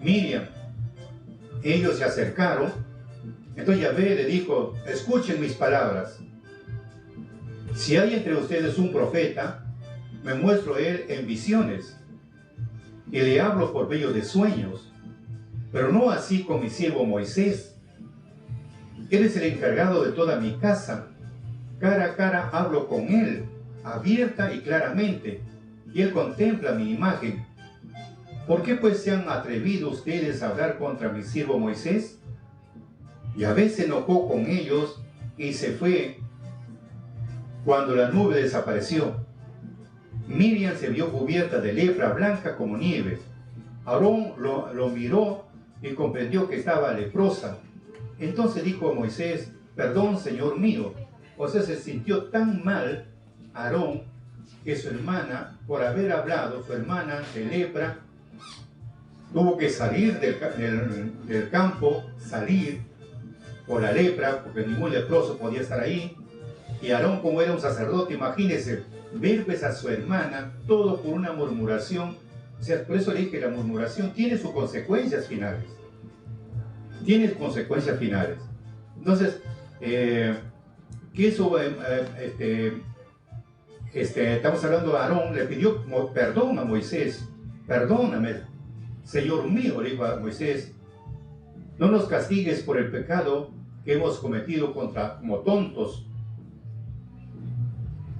Miriam. Ellos se acercaron. Entonces Yahvé le dijo, escuchen mis palabras. Si hay entre ustedes un profeta, me muestro él en visiones y le hablo por medio de sueños, pero no así con mi siervo Moisés. Él es el encargado de toda mi casa. Cara a cara hablo con él, abierta y claramente, y él contempla mi imagen. ¿Por qué pues se han atrevido ustedes a hablar contra mi siervo Moisés? Yahvé se enojó con ellos y se fue cuando la nube desapareció. Miriam se vio cubierta de lepra blanca como nieve. Aarón lo miró y comprendió que estaba leprosa. Entonces dijo a Moisés, perdón, Señor mío. O sea, se sintió tan mal Aarón que su hermana, por haber hablado, su hermana de lepra, tuvo que salir del campo, salir por la lepra, porque ningún leproso podía estar ahí. Y Aarón, como era un sacerdote, imagínense, ver pues a su hermana, todo por una murmuración. O sea, por eso le dije que la murmuración tiene sus consecuencias finales. Tiene consecuencias finales. Entonces, que eso, estamos hablando de Aarón, le pidió perdón a Moisés. Perdóname, Señor mío, le dijo a Moisés, no nos castigues por el pecado que hemos cometido como tontos.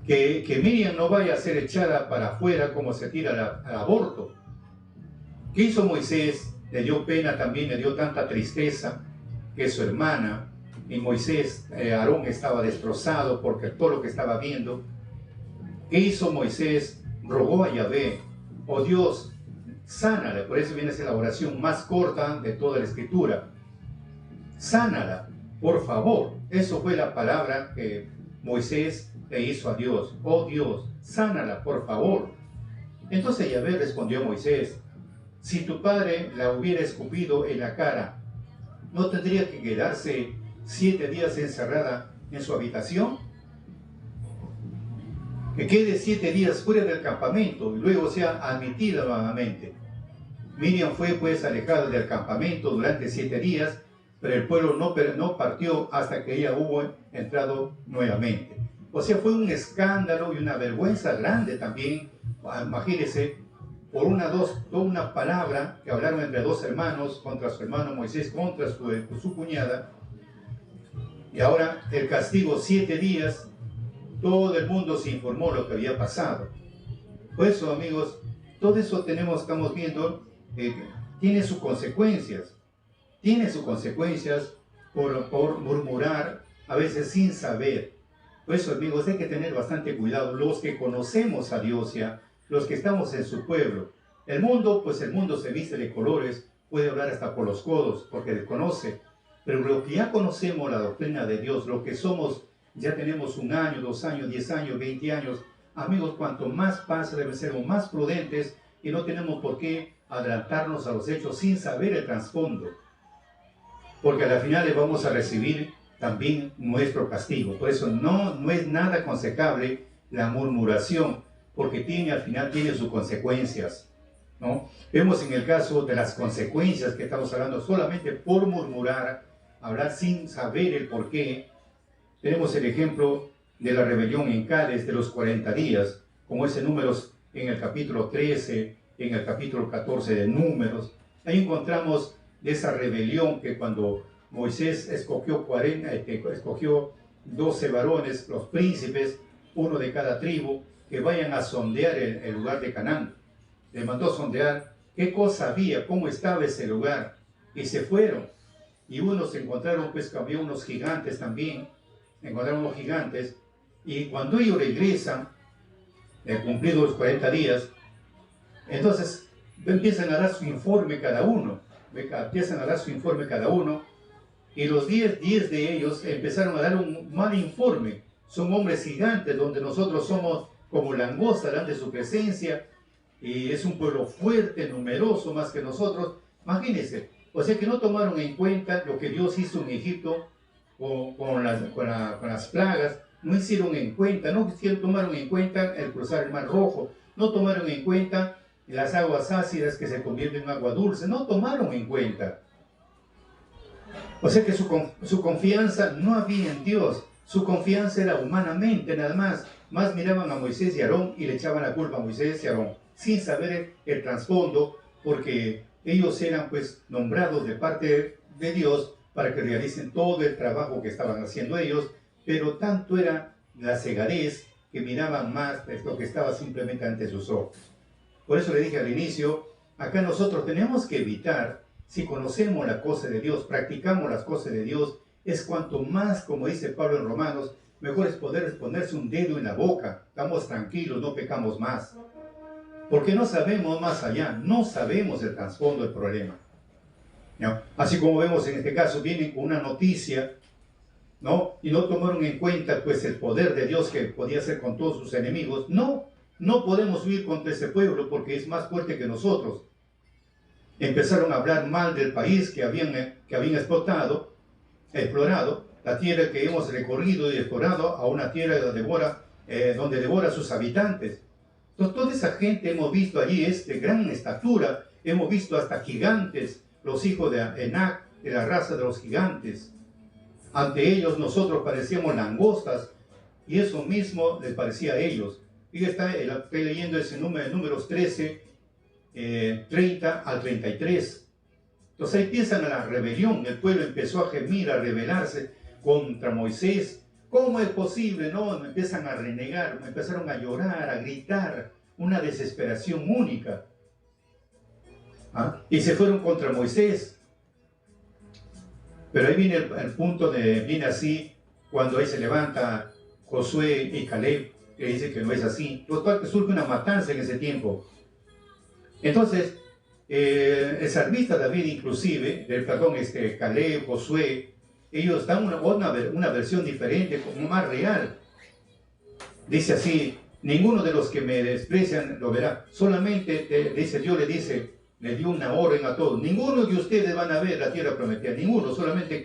Que Miriam no vaya a ser echada para afuera como se tira al aborto. ¿Qué hizo Moisés? Le dio pena también, le dio tanta tristeza que su hermana y Moisés, Aarón estaba destrozado porque todo lo que estaba viendo. ¿Qué hizo Moisés? Rogó a Yahvé, oh Dios, sánala. Por eso viene a ser la oración más corta de toda la escritura. Sánala, por favor. Eso fue la palabra que Moisés le hizo a Dios. Oh Dios, sánala, por favor. Entonces Yahvé respondió a Moisés, si tu padre la hubiera escupido en la cara, ¿no tendría que quedarse 7 días encerrada en su habitación? Que quede 7 días fuera del campamento y luego sea admitida nuevamente. Miriam fue pues alejada del campamento durante 7 días, pero el pueblo no partió hasta que ella hubo entrado nuevamente. O sea, fue un escándalo y una vergüenza grande también. Imagínense, por una palabra que hablaron entre dos hermanos, contra su hermano Moisés, contra su cuñada. Y ahora el castigo, 7 días, todo el mundo se informó lo que había pasado. Por eso, amigos, todo eso estamos viendo, tiene sus consecuencias. Tiene sus consecuencias por murmurar, a veces sin saber. Por eso, amigos, hay que tener bastante cuidado. Los que conocemos a Dios ya, los que estamos en su pueblo. El mundo, pues el mundo se viste de colores, puede hablar hasta por los codos, porque desconoce. Pero lo que ya conocemos la doctrina de Dios, lo que somos, ya tenemos 1 año, 2 años, 10 años, 20 años. Amigos, cuanto más pasa, deben ser más prudentes y no tenemos por qué adelantarnos a los hechos sin saber el trasfondo. Porque al final le vamos a recibir también nuestro castigo. Por eso no es nada aconsejable la murmuración, porque al final tiene sus consecuencias, ¿no? Vemos en el caso de las consecuencias que estamos hablando solamente por murmurar, hablar sin saber el porqué. Tenemos el ejemplo de la rebelión en Cádiz de los 40 días, como es en Números en el capítulo 13, en el capítulo 14 de Números. Ahí encontramos esa rebelión que cuando Moisés escogió 12 varones, los príncipes, uno de cada tribu, que vayan a sondear el lugar de Canaán. le mandó sondear qué cosa había, cómo estaba ese lugar. Y se fueron. Y unos encontraron, pues que había unos gigantes también. Encontraron unos gigantes. Y cuando ellos regresan, cumplidos los 40 días, entonces empiezan a dar su informe cada uno. Empiezan a dar su informe cada uno. Y los 10 de ellos empezaron a dar un mal informe. Son hombres gigantes, donde nosotros somos como langosta delante de su presencia. Y es un pueblo fuerte, numeroso, más que nosotros. Imagínense. O sea que no tomaron en cuenta lo que Dios hizo en Egipto con las plagas. No hicieron en cuenta, no tomaron en cuenta el cruzar el Mar Rojo. No tomaron en cuenta las aguas ácidas que se convierten en agua dulce. No tomaron en cuenta. O sea que su confianza no había en Dios. Su confianza era humanamente nada más. Más miraban a Moisés y Aarón y le echaban la culpa a Moisés y Aarón, sin saber el trasfondo, porque ellos eran pues nombrados de parte de Dios para que realicen todo el trabajo que estaban haciendo ellos, pero tanto era la cegadez que miraban más lo que estaba simplemente ante sus ojos. Por eso le dije al inicio, acá nosotros tenemos que evitar, si conocemos la cosa de Dios, practicamos las cosas de Dios, es cuanto más, como dice Pablo en Romanos, mejor es poder ponerse un dedo en la boca, estamos tranquilos, no pecamos más. Porque no sabemos más allá, no sabemos el trasfondo del problema, ¿no? Así como vemos en este caso, vienen con una noticia, ¿no? Y no tomaron en cuenta pues el poder de Dios que podía hacer con todos sus enemigos. No podemos huir contra ese pueblo porque es más fuerte que nosotros. Empezaron a hablar mal del país que habían explorado, la tierra que hemos recorrido y explorado, a una tierra donde devora a sus habitantes. Entonces, toda esa gente hemos visto allí de gran estatura, hemos visto hasta gigantes, los hijos de Enac, de la raza de los gigantes. Ante ellos nosotros parecíamos langostas, y eso mismo les parecía a ellos. Y estoy leyendo ese número, números 13, 30 al 33. Entonces ahí empiezan a la rebelión, el pueblo empezó a gemir, a rebelarse contra Moisés. ¿Cómo es posible? No, me empiezan a renegar, me empezaron a llorar, a gritar, una desesperación única. ¿Ah? Y se fueron contra Moisés. Pero ahí viene el punto viene así, cuando ahí se levanta Josué y Caleb, que dice que no es así. Total, que surge una matanza en ese tiempo. Entonces, el salmista David inclusive, Caleb, Josué, ellos dan una versión diferente, como más real. Dice así, ninguno de los que me desprecian lo verá. Solamente, Dios le dio una orden a todos. Ninguno de ustedes van a ver la tierra prometida. Ninguno, solamente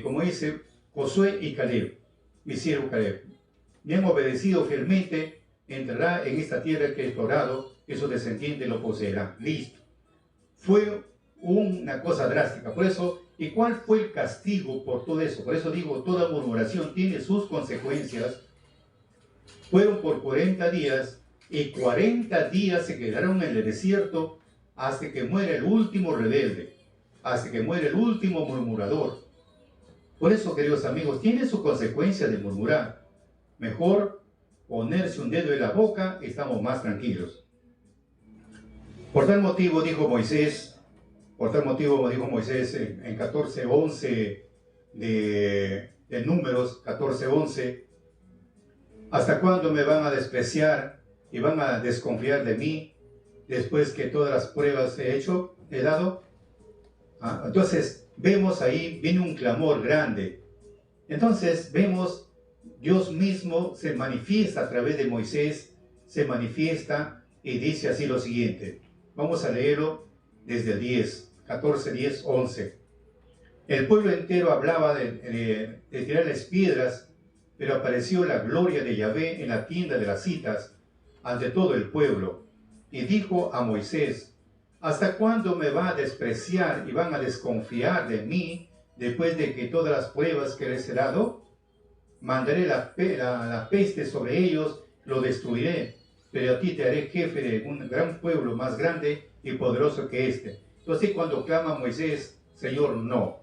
como dice Josué y Caleb, mi siervo Caleb. Me han obedecido fielmente, entrará en esta tierra que he explorado, que sus descendientes lo poseerán. Listo. Fue una cosa drástica. Por eso, ¿y cuál fue el castigo por todo eso? Por eso digo, toda murmuración tiene sus consecuencias. Fueron por 40 días, y 40 días se quedaron en el desierto hasta que muere el último rebelde, hasta que muere el último murmurador. Por eso, queridos amigos, tiene su consecuencia de murmurar. Mejor ponerse un dedo en la boca, estamos más tranquilos. Por tal motivo dijo Moisés en 14:11 de Números 14:11, ¿hasta cuándo me van a despreciar y van a desconfiar de mí después que todas las pruebas he dado? Entonces vemos ahí, viene un clamor grande. Entonces vemos, Dios mismo se manifiesta a través de Moisés, se manifiesta y dice así lo siguiente. Vamos a leerlo desde el 10, 14, 10, 11. El pueblo entero hablaba de tirarles piedras, pero apareció la gloria de Yahvé en la tienda de las citas ante todo el pueblo. Y dijo a Moisés, ¿hasta cuándo me va a despreciar y van a desconfiar de mí después de que todas las pruebas que les he dado? Mandaré la peste sobre ellos, lo destruiré, pero a ti te haré jefe de un gran pueblo más grande y poderoso que este. Entonces cuando clama Moisés, Señor, no,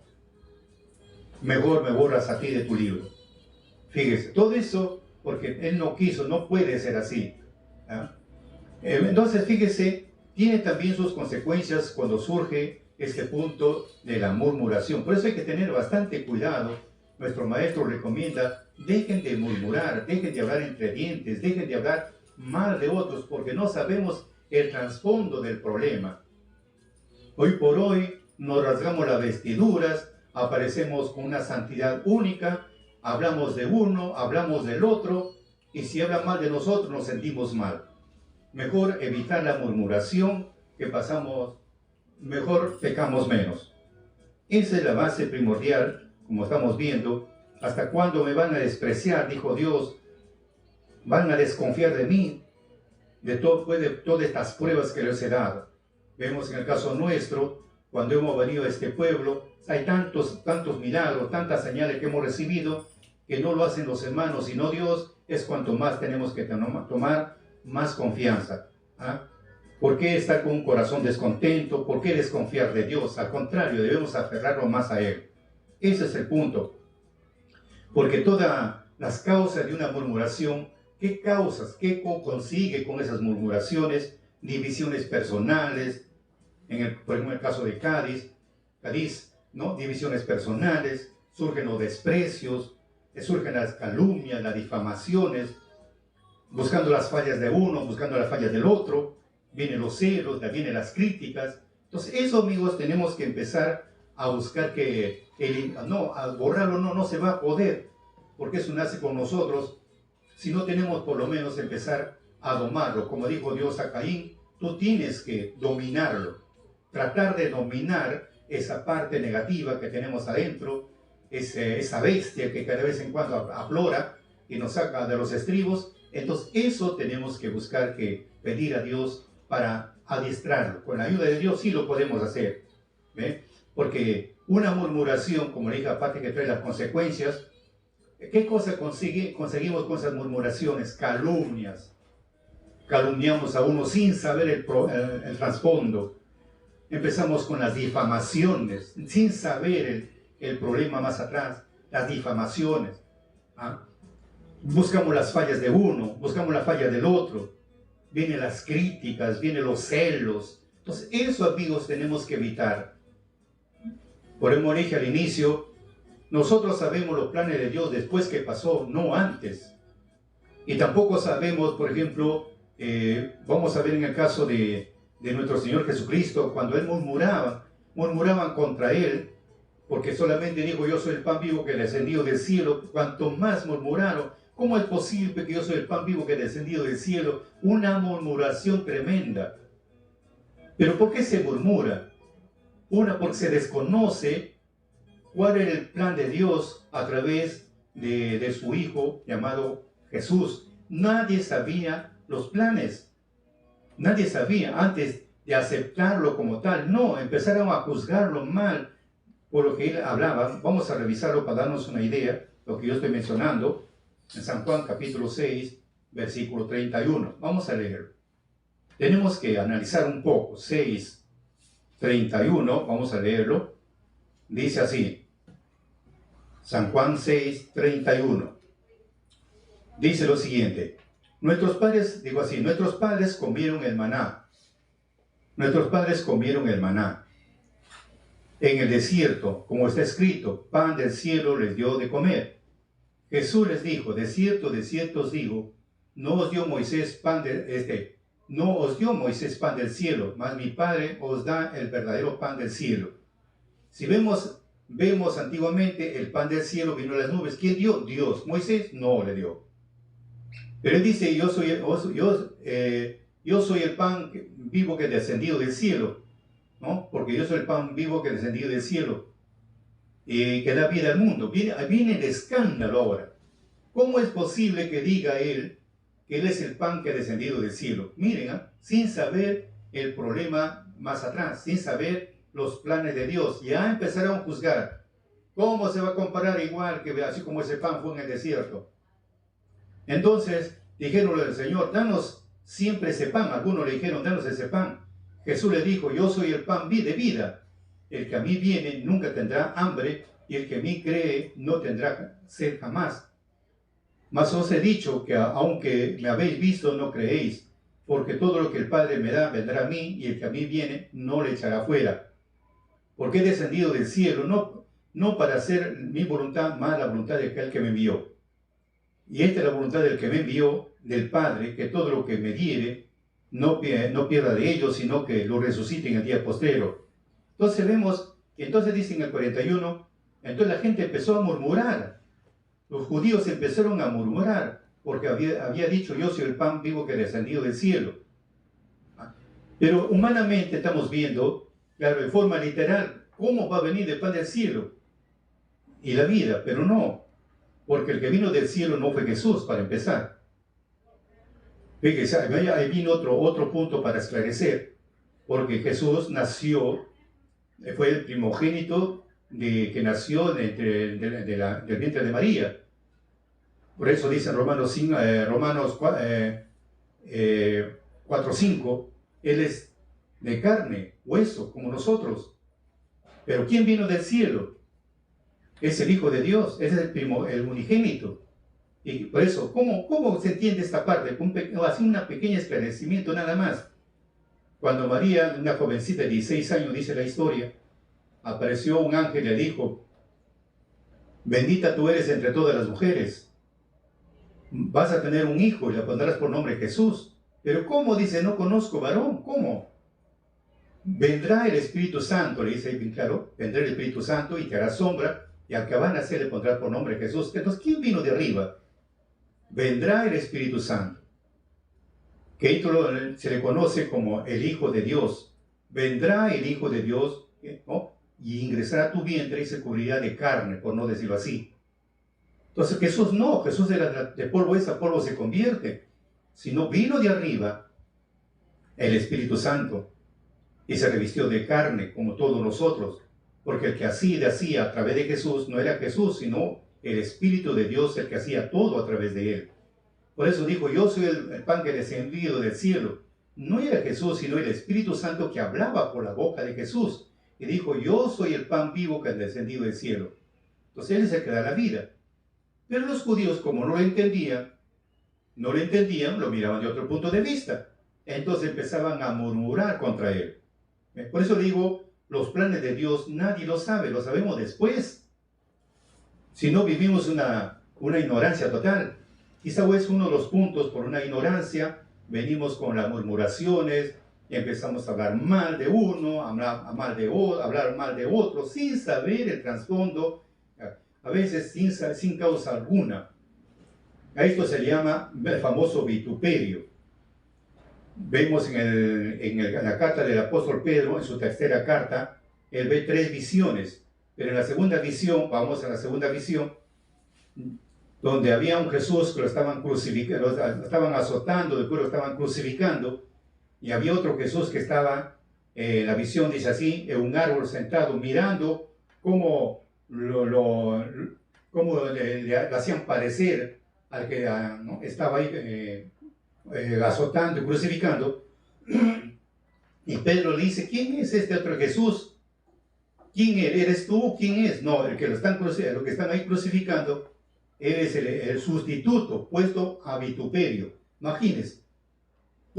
mejor me borras a ti de tu libro. Fíjese, todo eso porque él no quiso, no puede ser así. ¿Ah? Entonces, fíjese, tiene también sus consecuencias cuando surge este punto de la murmuración. Por eso hay que tener bastante cuidado. Nuestro maestro recomienda, dejen de murmurar, dejen de hablar entre dientes, dejen de hablar mal de otros, porque no sabemos el trasfondo del problema. Hoy por hoy nos rasgamos las vestiduras, aparecemos con una santidad única, hablamos de uno, hablamos del otro, y si hablan mal de nosotros nos sentimos mal. Mejor evitar la murmuración, mejor pecamos menos. Esa es la base primordial, como estamos viendo. ¿Hasta cuándo me van a despreciar? Dijo Dios. Van a desconfiar de mí, de todas estas pruebas que les he dado. Vemos en el caso nuestro, cuando hemos venido a este pueblo, hay tantos milagros, tantas señales que hemos recibido, que no lo hacen los hermanos, sino Dios. Es cuanto más tenemos que tomar más confianza. ¿Ah? ¿Por qué estar con un corazón descontento? ¿Por qué desconfiar de Dios? Al contrario, debemos aferrarnos más a Él. Ese es el punto. Porque todas las causas de una murmuración, ¿qué causas? ¿Qué consigue con esas murmuraciones? Divisiones personales, por ejemplo, en el caso de Cádiz, ¿no? Divisiones personales, surgen los desprecios, surgen las calumnias, las difamaciones, buscando las fallas de uno, buscando las fallas del otro, vienen los celos, vienen las críticas. Entonces, eso, amigos, tenemos que empezar a buscar a borrarlo no se va a poder, porque eso nace con nosotros, si no tenemos por lo menos empezar a domarlo. Como dijo Dios a Caín, tú tienes que dominarlo, tratar de dominar esa parte negativa que tenemos adentro, esa bestia que cada vez en cuando aflora y nos saca de los estribos. Entonces eso tenemos que buscar, que pedir a Dios para adiestrarlo. Con la ayuda de Dios sí lo podemos hacer, ¿ve? Porque una murmuración, como le dije, aparte que trae las consecuencias, ¿qué cosa conseguimos con esas murmuraciones? Calumnias. Calumniamos a uno sin saber el trasfondo. Empezamos con las difamaciones, sin saber el problema más atrás, las difamaciones. ¿Ah? Buscamos las fallas de uno, buscamos la falla del otro. Vienen las críticas, vienen los celos. Entonces, eso, amigos, tenemos que evitar. Por eso dije al inicio, nosotros sabemos los planes de Dios después que pasó, no antes. Y tampoco sabemos, por ejemplo, vamos a ver en el caso de nuestro Señor Jesucristo, cuando Él murmuraban contra Él, porque solamente dijo, yo soy el pan vivo que descendió del cielo. Cuanto más murmuraron, ¿cómo es posible que yo soy el pan vivo que descendido del cielo? Una murmuración tremenda. ¿Pero por qué se murmura? Porque se desconoce cuál era el plan de Dios a través de su Hijo llamado Jesús. Nadie sabía los planes. Nadie sabía antes de aceptarlo como tal. No, empezaron a juzgarlo mal por lo que él hablaba. Vamos a revisarlo para darnos una idea, lo que yo estoy mencionando, en San Juan capítulo 6, versículo 31. Vamos a leer. Tenemos que analizar un poco. 6, 31, vamos a leerlo. Dice así, San Juan 6, 31. Dice lo siguiente, nuestros padres comieron el maná. Nuestros padres comieron el maná en el desierto, como está escrito, pan del cielo les dio de comer. Jesús les dijo, de cierto os digo, no os dio Moisés pan del cielo, mas mi Padre os da el verdadero pan del cielo. Si vemos antiguamente el pan del cielo vino de las nubes. ¿Quién dio? Dios. Moisés no le dio. Pero él dice, yo soy el pan vivo que he descendido del cielo, ¿no? Porque yo soy el pan vivo que he descendido del cielo, que da vida al mundo. Viene el escándalo ahora. ¿Cómo es posible que diga él que él es el pan que ha descendido del cielo? Miren, sin saber el problema más atrás, sin saber los planes de Dios, ya empezaron a juzgar. ¿Cómo se va a comparar igual que así como ese pan fue en el desierto? Entonces dijeron al Señor, danos siempre ese pan. Algunos le dijeron, danos ese pan. Jesús le dijo, yo soy el pan de vida. El que a mí viene nunca tendrá hambre, y el que a mí cree no tendrá sed jamás. Mas os he dicho que aunque me habéis visto, no creéis. porque todo lo que el Padre me da vendrá a mí, y el que a mí viene no le echará fuera. Porque he descendido del cielo, no para hacer mi voluntad, más la voluntad de aquel que me envió. Y esta es la voluntad del que me envió, del Padre, que todo lo que me diere, no pierda de ellos, sino que lo resucite en el día postrero. Entonces vemos, entonces dice en el 41, entonces la gente empezó a murmurar. Los judíos empezaron a murmurar, porque había dicho, yo soy el pan vivo que he descendido del cielo. Pero humanamente estamos viendo, claro, en forma literal, cómo va a venir el pan del cielo y la vida, pero no, porque el que vino del cielo no fue Jesús, para empezar. Fíjese, ahí vino otro punto para esclarecer, porque Jesús nació, fue el primogénito que nació del vientre de María. Por eso dice en Romanos 4:5, Él es de carne, hueso, como nosotros. Pero ¿quién vino del cielo? Es el Hijo de Dios, es el unigénito. Y por eso, ¿cómo se entiende esta parte? Así un pequeño esclarecimiento nada más. Cuando María, una jovencita de 16 años, dice la historia, apareció un ángel y le dijo, bendita tú eres entre todas las mujeres, vas a tener un hijo y le pondrás por nombre Jesús. Pero ¿cómo? Dice, no conozco varón. ¿Cómo? Vendrá el Espíritu Santo, le dice ahí bien claro, vendrá el Espíritu Santo y te hará sombra, y al que van a nacer le pondrás por nombre Jesús. Entonces, ¿quién vino de arriba? Vendrá el Espíritu Santo, que se le conoce como el Hijo de Dios. Vendrá el Hijo de Dios, ¿no? Y ingresará a tu vientre y se cubrirá de carne, por no decirlo así. Entonces Jesús no, Jesús de polvo es a polvo se convierte, sino vino de arriba el Espíritu Santo y se revistió de carne como todos nosotros, porque el que hacía a través de Jesús no era Jesús, sino el Espíritu de Dios, el que hacía todo a través de él. Por eso dijo, yo soy el pan que he descendido del cielo. No era Jesús, sino el Espíritu Santo que hablaba por la boca de Jesús. Y dijo, yo soy el pan vivo que ha descendido del cielo. Entonces él es el que da la vida. Pero los judíos, como no lo entendían, lo miraban de otro punto de vista. Entonces empezaban a murmurar contra él. Por eso digo, los planes de Dios nadie lo sabe, lo sabemos después. Si no, vivimos una ignorancia total. Quizá es uno de los puntos, por una ignorancia, venimos con las murmuraciones y empezamos a hablar mal de uno, hablar mal de otro, sin saber el trasfondo, a veces sin causa alguna. A esto se le llama el famoso vituperio. Vemos en la carta del apóstol Pedro, en su tercera carta, él ve 3 visiones. Pero en la segunda visión, vamos a la segunda visión, donde había un Jesús que lo estaban crucificando, lo estaban azotando, después lo estaban crucificando, y había otro Jesús que estaba, la visión dice así, en un árbol sentado, mirando cómo le hacían parecer al que ¿no? estaba ahí azotando y crucificando. Y Pedro le dice, ¿quién es este otro Jesús? ¿Quién eres tú? ¿Quién es? No, el que lo que están ahí crucificando es el sustituto puesto a vituperio. Imagínense,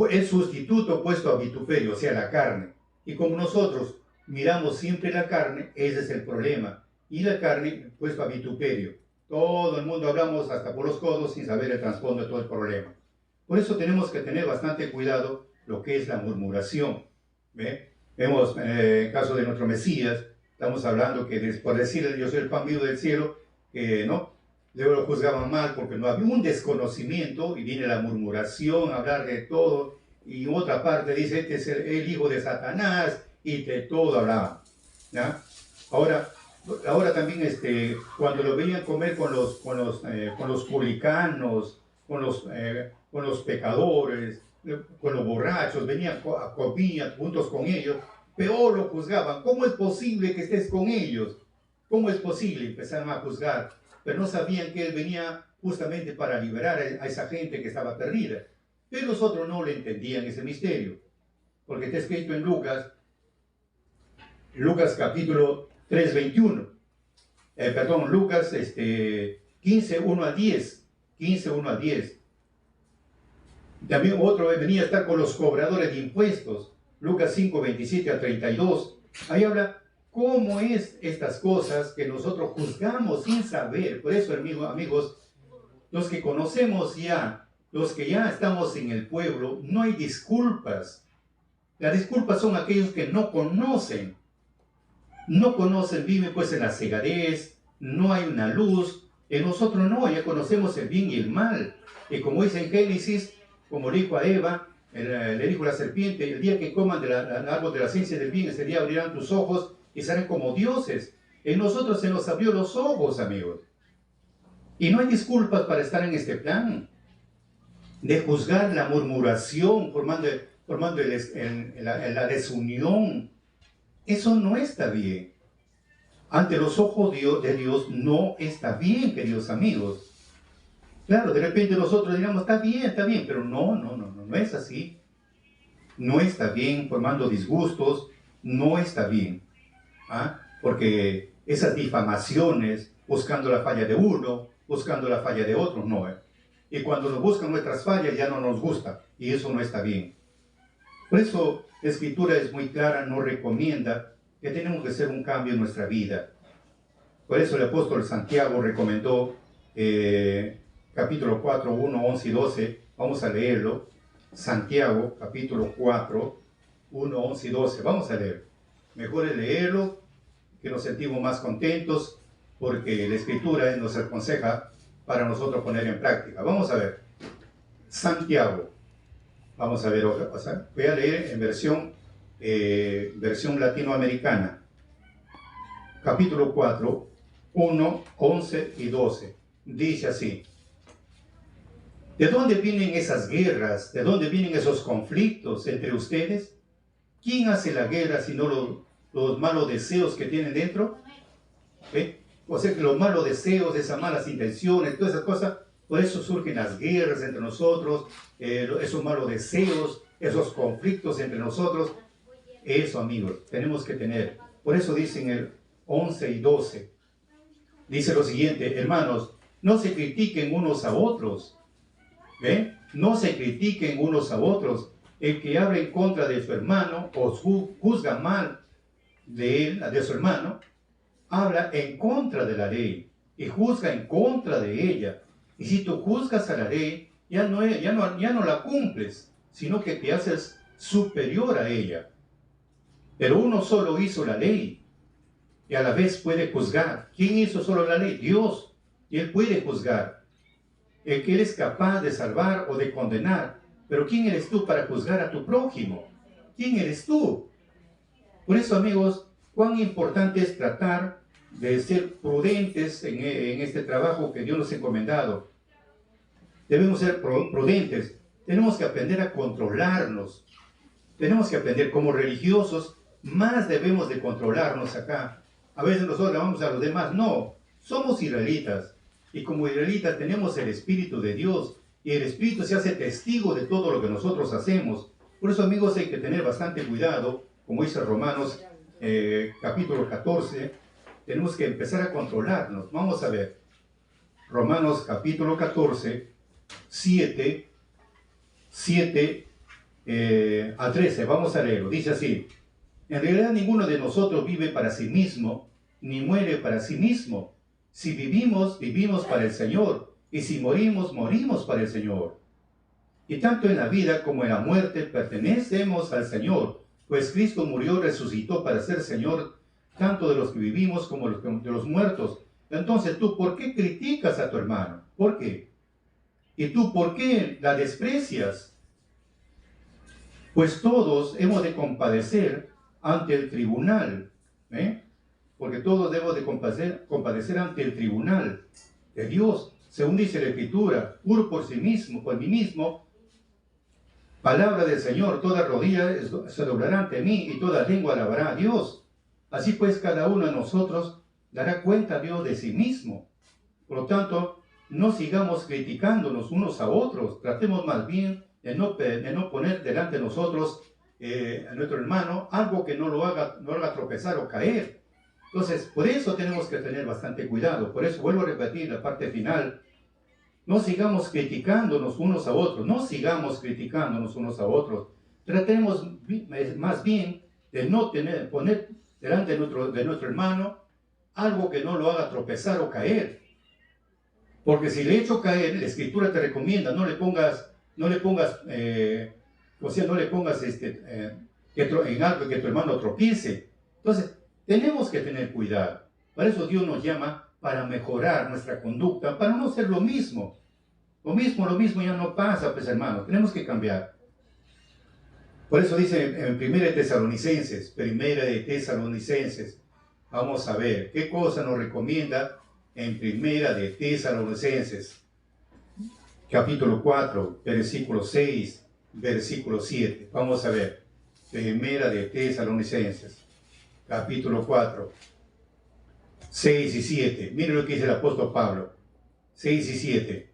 el sustituto puesto a vituperio, o sea, la carne. Y como nosotros miramos siempre la carne, ese es el problema. Y la carne puesto a vituperio. Todo el mundo hablamos hasta por los codos sin saber el trasfondo de todo el problema. Por eso tenemos que tener bastante cuidado lo que es la murmuración. ¿Ve? Vemos el caso de nuestro Mesías, estamos hablando que por decir yo soy el pan vivo del cielo, ¿no? Luego lo juzgaban mal porque no había un desconocimiento y viene la murmuración, hablar de todo. Y en otra parte dice, este es el hijo de Satanás y de todo hablaban. ¿Ya? Ahora también cuando lo veían comer con los publicanos, con los pecadores, con los borrachos, venían a comían juntos con ellos, peor lo juzgaban. ¿Cómo es posible que estés con ellos? ¿Cómo es posible? Empezaron a juzgar, pero no sabían que él venía justamente para liberar a esa gente que estaba perdida. Pero los otros no le entendían ese misterio, porque está escrito en Lucas capítulo 3:21. Lucas 15:1 a 10. También otro venía a estar con los cobradores de impuestos. Lucas 5, 27 a 32. Ahí habla cómo es estas cosas que nosotros juzgamos sin saber. Por eso, amigos, los que conocemos ya, los que ya estamos en el pueblo, no hay disculpas. Las disculpas son aquellos que no conocen. No conocen, viven pues en la cegadez, no hay una luz. En nosotros no, ya conocemos el bien y el mal. Y como dice en Génesis, como dijo a Eva, le dijo la serpiente, el día que coman del árbol de la ciencia del bien, ese día abrirán tus ojos y serán como dioses. En nosotros se nos abrió los ojos, amigos. Y no hay disculpas para estar en este plan de juzgar la murmuración, formando la desunión. Eso no está bien. Ante los ojos de Dios no está bien, queridos amigos. Claro, de repente nosotros digamos, está bien, pero no es así. No está bien, formando disgustos, no está bien. ¿Ah? Porque esas difamaciones, buscando la falla de uno, buscando la falla de otro, no. Y cuando nos buscan nuestras fallas ya no nos gusta, y eso no está bien. Por eso la Escritura es muy clara, nos recomienda que tenemos que hacer un cambio en nuestra vida. Por eso el apóstol Santiago recomendó capítulo 4, 1, 11 y 12, vamos a leerlo. Santiago, capítulo 4, 1, 11 y 12, vamos a leer. Mejor es leerlo, que nos sentimos más contentos, porque la Escritura nos aconseja para nosotros poner en práctica. Vamos a ver. Santiago. Vamos a ver, voy a leer en versión latinoamericana. Capítulo 4, 1, 11 y 12. Dice así. ¿De dónde vienen esas guerras? ¿De dónde vienen esos conflictos entre ustedes? ¿Quién hace la guerra sino los malos deseos que tienen dentro? O sea que los malos deseos, esas malas intenciones, todas esas cosas, por eso surgen las guerras entre nosotros, esos malos deseos, esos conflictos entre nosotros. Eso, amigos, tenemos que tener. Por eso dicen el 11 y 12. Dice lo siguiente, hermanos, no se critiquen unos a otros. ¿Ven? No se critiquen unos a otros. El que habla en contra de su hermano o juzga mal de su hermano, habla en contra de la ley y juzga en contra de ella. Y si tú juzgas a la ley, ya no la cumples, sino que te haces superior a ella. Pero uno solo hizo la ley y a la vez puede juzgar. ¿Quién hizo solo la ley? Dios. Y Él puede juzgar. El que Él es capaz de salvar o de condenar. Pero ¿quién eres tú para juzgar a tu prójimo? ¿Quién eres tú? Por eso, amigos, cuán importante es tratar de ser prudentes en este trabajo que Dios nos ha encomendado. Debemos ser prudentes. Tenemos que aprender a controlarnos. Tenemos que aprender como religiosos, más debemos de controlarnos acá. A veces nosotros llamamos a los demás. No, somos israelitas. Y como israelitas tenemos el Espíritu de Dios. Y el Espíritu se hace testigo de todo lo que nosotros hacemos. Por eso, amigos, hay que tener bastante cuidado. Como dice Romanos capítulo 14, tenemos que empezar a controlarnos. Vamos a ver. Romanos capítulo 14, 7 a 13. Vamos a leerlo. Dice así. En realidad ninguno de nosotros vive para sí mismo, ni muere para sí mismo. Si vivimos, vivimos para el Señor. Y si morimos, morimos para el Señor. Y tanto en la vida como en la muerte pertenecemos al Señor, pues Cristo murió, resucitó para ser Señor, tanto de los que vivimos como de los muertos. Entonces tú, ¿por qué criticas a tu hermano? ¿Por qué? ¿Y tú por qué la desprecias? Pues todos hemos de compadecer ante el tribunal, porque todos debemos de compadecer ante el tribunal de Dios, según dice la Escritura, juro por mí mismo, palabra del Señor, toda rodilla se doblará ante mí y toda lengua alabará a Dios. Así pues, cada uno de nosotros dará cuenta a Dios de sí mismo. Por lo tanto, no sigamos criticándonos unos a otros, tratemos más bien de no poner delante de nosotros a nuestro hermano algo que no lo haga tropezar o caer. Entonces, por eso tenemos que tener bastante cuidado. Por eso vuelvo a repetir la parte final. No sigamos criticándonos unos a otros, no sigamos criticándonos unos a otros. Tratemos más bien de no poner delante de nuestro hermano algo que no lo haga tropezar o caer. Porque si le he hecho caer, la Escritura te recomienda, no le pongas en algo que tu hermano tropiece. Entonces, tenemos que tener cuidado. Para eso Dios nos llama para mejorar nuestra conducta, para no ser lo mismo. Lo mismo ya no pasa, pues hermanos, tenemos que cambiar. Por eso dice en Primera de Tesalonicenses, vamos a ver qué cosa nos recomienda en Primera de Tesalonicenses, capítulo 4, versículo 6, versículo 7. Vamos a ver, Primera de Tesalonicenses, capítulo 4, 6 y 7. Miren lo que dice el apóstol Pablo, 6 y 7.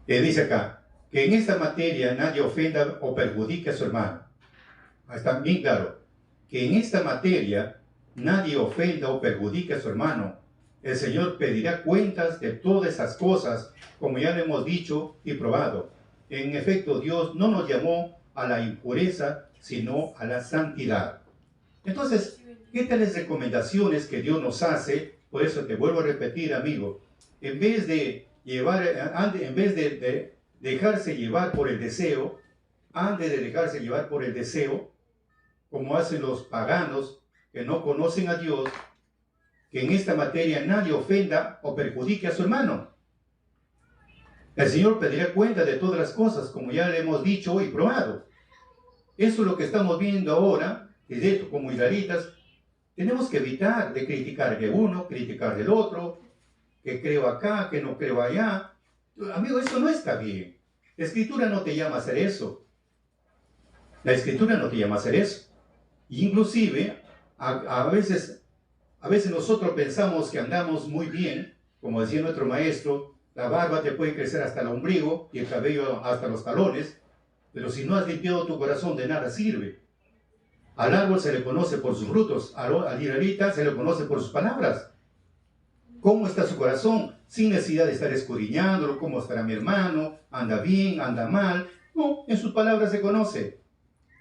Dice acá, que en esta materia nadie ofenda o perjudique a su hermano. Está bien claro, que en esta materia nadie ofenda o perjudique a su hermano. El Señor pedirá cuentas de todas esas cosas, como ya lo hemos dicho y probado. En efecto, Dios no nos llamó a la impureza, sino a la santidad. Entonces, ¿qué tales recomendaciones que Dios nos hace? Por eso te vuelvo a repetir, amigo, en vez de dejarse llevar por el deseo, antes de dejarse llevar por el deseo, como hacen los paganos que no conocen a Dios, que en esta materia nadie ofenda o perjudique a su hermano. El Señor pedirá cuenta de todas las cosas, como ya le hemos dicho y probado. Eso es lo que estamos viendo ahora, y de esto como israelitas, tenemos que evitar de criticar de uno, criticar del otro, que creo acá, que no creo allá. Amigo, eso no está bien. La Escritura no te llama a hacer eso. La Escritura no te llama a hacer eso. Inclusive, a veces nosotros pensamos que andamos muy bien, como decía nuestro maestro, la barba te puede crecer hasta el ombligo y el cabello hasta los talones, pero si no has limpiado tu corazón, de nada sirve. Al árbol se le conoce por sus frutos, al israelita se le conoce por sus palabras. ¿Cómo está su corazón? Sin necesidad de estar escudriñándolo, ¿cómo estará mi hermano? ¿Anda bien? ¿Anda mal? No, en sus palabras se conoce.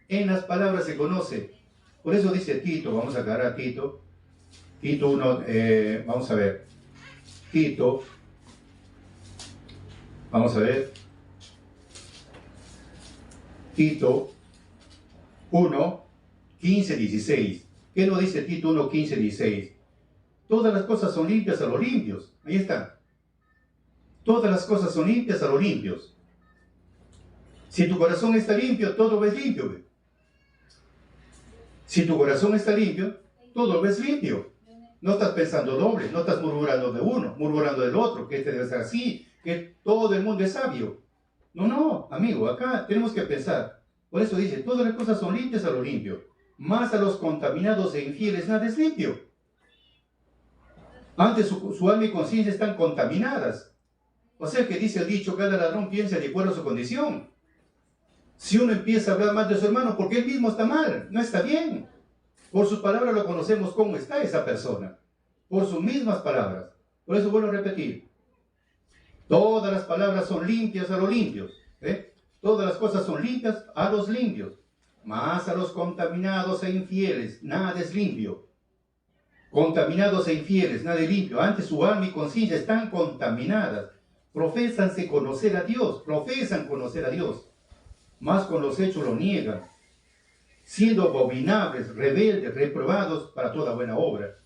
En las palabras se conoce. Por eso dice Tito, vamos a agarrar a Tito. Tito 1, vamos a ver. Tito, vamos a ver. Tito 1, 15, 16. ¿Qué nos dice Tito 1, 15, 16? Todas las cosas son limpias a los limpios. Ahí está. Todas las cosas son limpias a los limpios. Si tu corazón está limpio, todo ves limpio. Si tu corazón está limpio, todo ves limpio. No estás pensando doble, no estás murmurando de uno, murmurando del otro, que este debe ser así, que todo el mundo es sabio. No, amigo, acá tenemos que pensar. Por eso dice, todas las cosas son limpias a lo limpio. Más a los contaminados e infieles nada es limpio. Antes su alma y conciencia están contaminadas. O sea que dice el dicho, cada ladrón piensa de acuerdo a su condición. Si uno empieza a hablar mal de su hermano, porque él mismo está mal, no está bien. Por sus palabras lo conocemos cómo está esa persona. Por sus mismas palabras. Por eso vuelvo a repetir. Todas las palabras son limpias a los limpios. Todas las cosas son limpias a los limpios. Más a los contaminados e infieles, nada es limpio. Contaminados e infieles, nada es limpio. Antes su alma y conciencia están contaminadas. Profesan conocer a Dios. Más con los hechos lo niegan. Siendo abominables, rebeldes, reprobados para toda buena obra.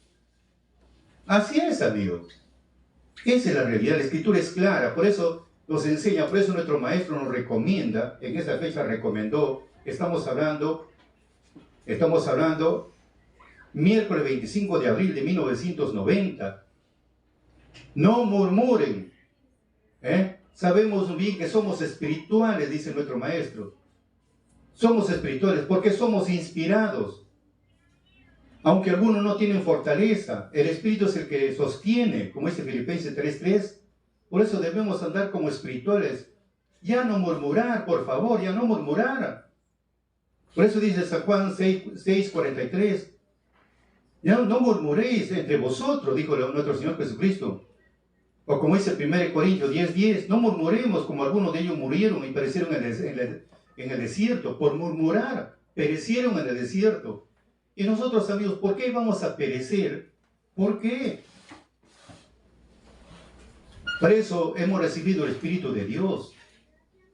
Así es, amigos. Esa es la realidad. La Escritura es clara. Por eso nos enseña, por eso nuestro maestro nos recomienda, en esta fecha recomendó, estamos hablando miércoles 25 de abril de 1990. No murmuren. Sabemos bien que somos espirituales, dice nuestro maestro. Somos espirituales porque somos inspirados. Aunque algunos no tienen fortaleza, el Espíritu es el que sostiene, como dice Filipenses 3:3. Por eso debemos andar como espirituales. Ya no murmurar, por favor, ya no murmurar. Por eso dice San Juan 6:43. Ya no murmuréis entre vosotros, dijo nuestro Señor Jesucristo. O como dice 1 Corintios 10:10, no murmuremos como algunos de ellos murieron y perecieron en el desierto. Por murmurar, perecieron en el desierto. Y nosotros, amigos, ¿por qué vamos a perecer? ¿Por qué? Por eso hemos recibido el Espíritu de Dios.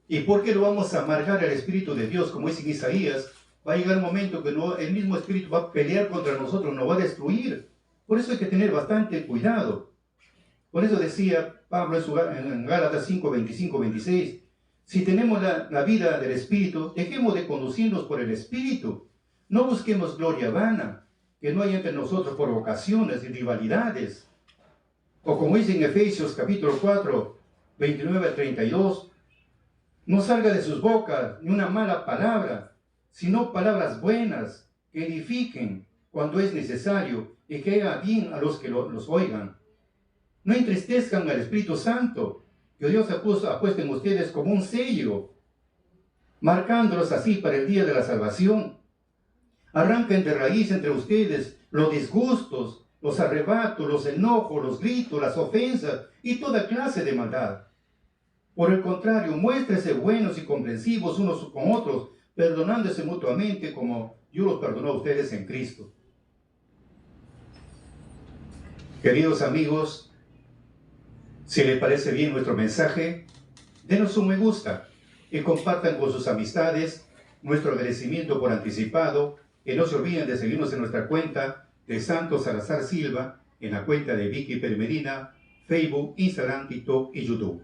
¿Y por qué lo vamos a amargar al Espíritu de Dios? Como dice en Isaías, va a llegar un momento que el mismo Espíritu va a pelear contra nosotros, nos va a destruir. Por eso hay que tener bastante cuidado. Por eso decía Pablo en Gálatas 5, 25, 26, si tenemos la vida del Espíritu, dejemos de conducirnos por el Espíritu. No busquemos gloria vana, que no haya entre nosotros provocaciones y rivalidades. O como dice en Efesios capítulo 4, 29 al 32, no salga de sus bocas ni una mala palabra, sino palabras buenas que edifiquen cuando es necesario y que haga bien a los que los oigan. No entristezcan al Espíritu Santo, que Dios ha puesto en ustedes como un sello, marcándolos así para el día de la salvación. Arranquen de raíz entre ustedes los disgustos, los arrebatos, los enojos, los gritos, las ofensas y toda clase de maldad. Por el contrario, muéstrense buenos y comprensivos unos con otros, perdonándose mutuamente como Dios los perdonó a ustedes en Cristo. Queridos amigos, si les parece bien nuestro mensaje, denos un me gusta y compartan con sus amistades nuestro agradecimiento por anticipado. Y no se olviden de seguirnos en nuestra cuenta de Santos Salazar Silva, en la cuenta de Vicky Permedina, Facebook, Instagram, TikTok y YouTube.